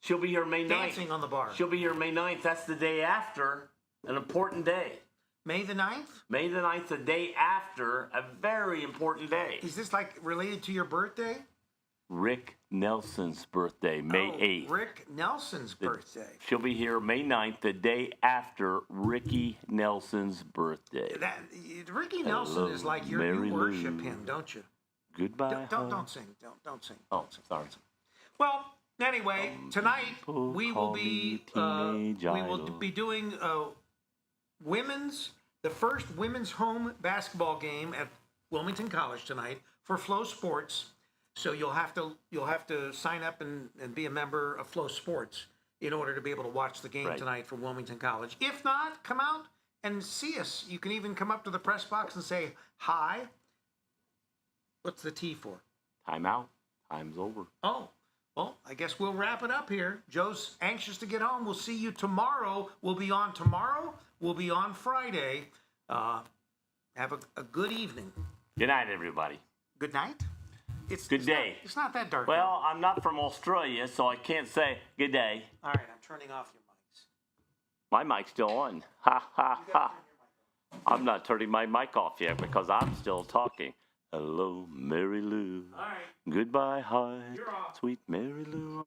she'll be here May 9th. dancing on the bar. She'll be here May 9th. That's the day after an important day. May the 9th? May the 9th, the day after a very important day. Is this like related to your birthday? Rick Nelson's birthday, May 8th. Rick Nelson's birthday. She'll be here May 9th, the day after Ricky Nelson's birthday. Ricky Nelson is like you Mary worship Lou. him, don't you? Goodbye. Don't sing. Don't sing. Oh, sorry. Well, anyway, tonight we will be doing the first women's home basketball game at Wilmington College tonight for Flow Sports. So you'll have to sign up and be a member of Flow Sports in order to be able to watch the game tonight for Wilmington College. If not, come out and see us. You can even come up to the press box and say hi. What's the T for? Time out. Time's over. Oh, well, I guess we'll wrap it up here. Joe's anxious to get home. We'll see you tomorrow. We'll be on tomorrow. We'll be on Friday. Have a good evening. Good night, everybody. Good night. Good day. It's not that dark. Well, I'm not from Australia, so I can't say good day. All right, I'm turning off your mics. My mic's still on. Ha, ha, ha. I'm not turning my mic off yet because I'm still talking. Hello, Mary Lou. All right. Goodbye, hi. You're off. Sweet Mary Lou.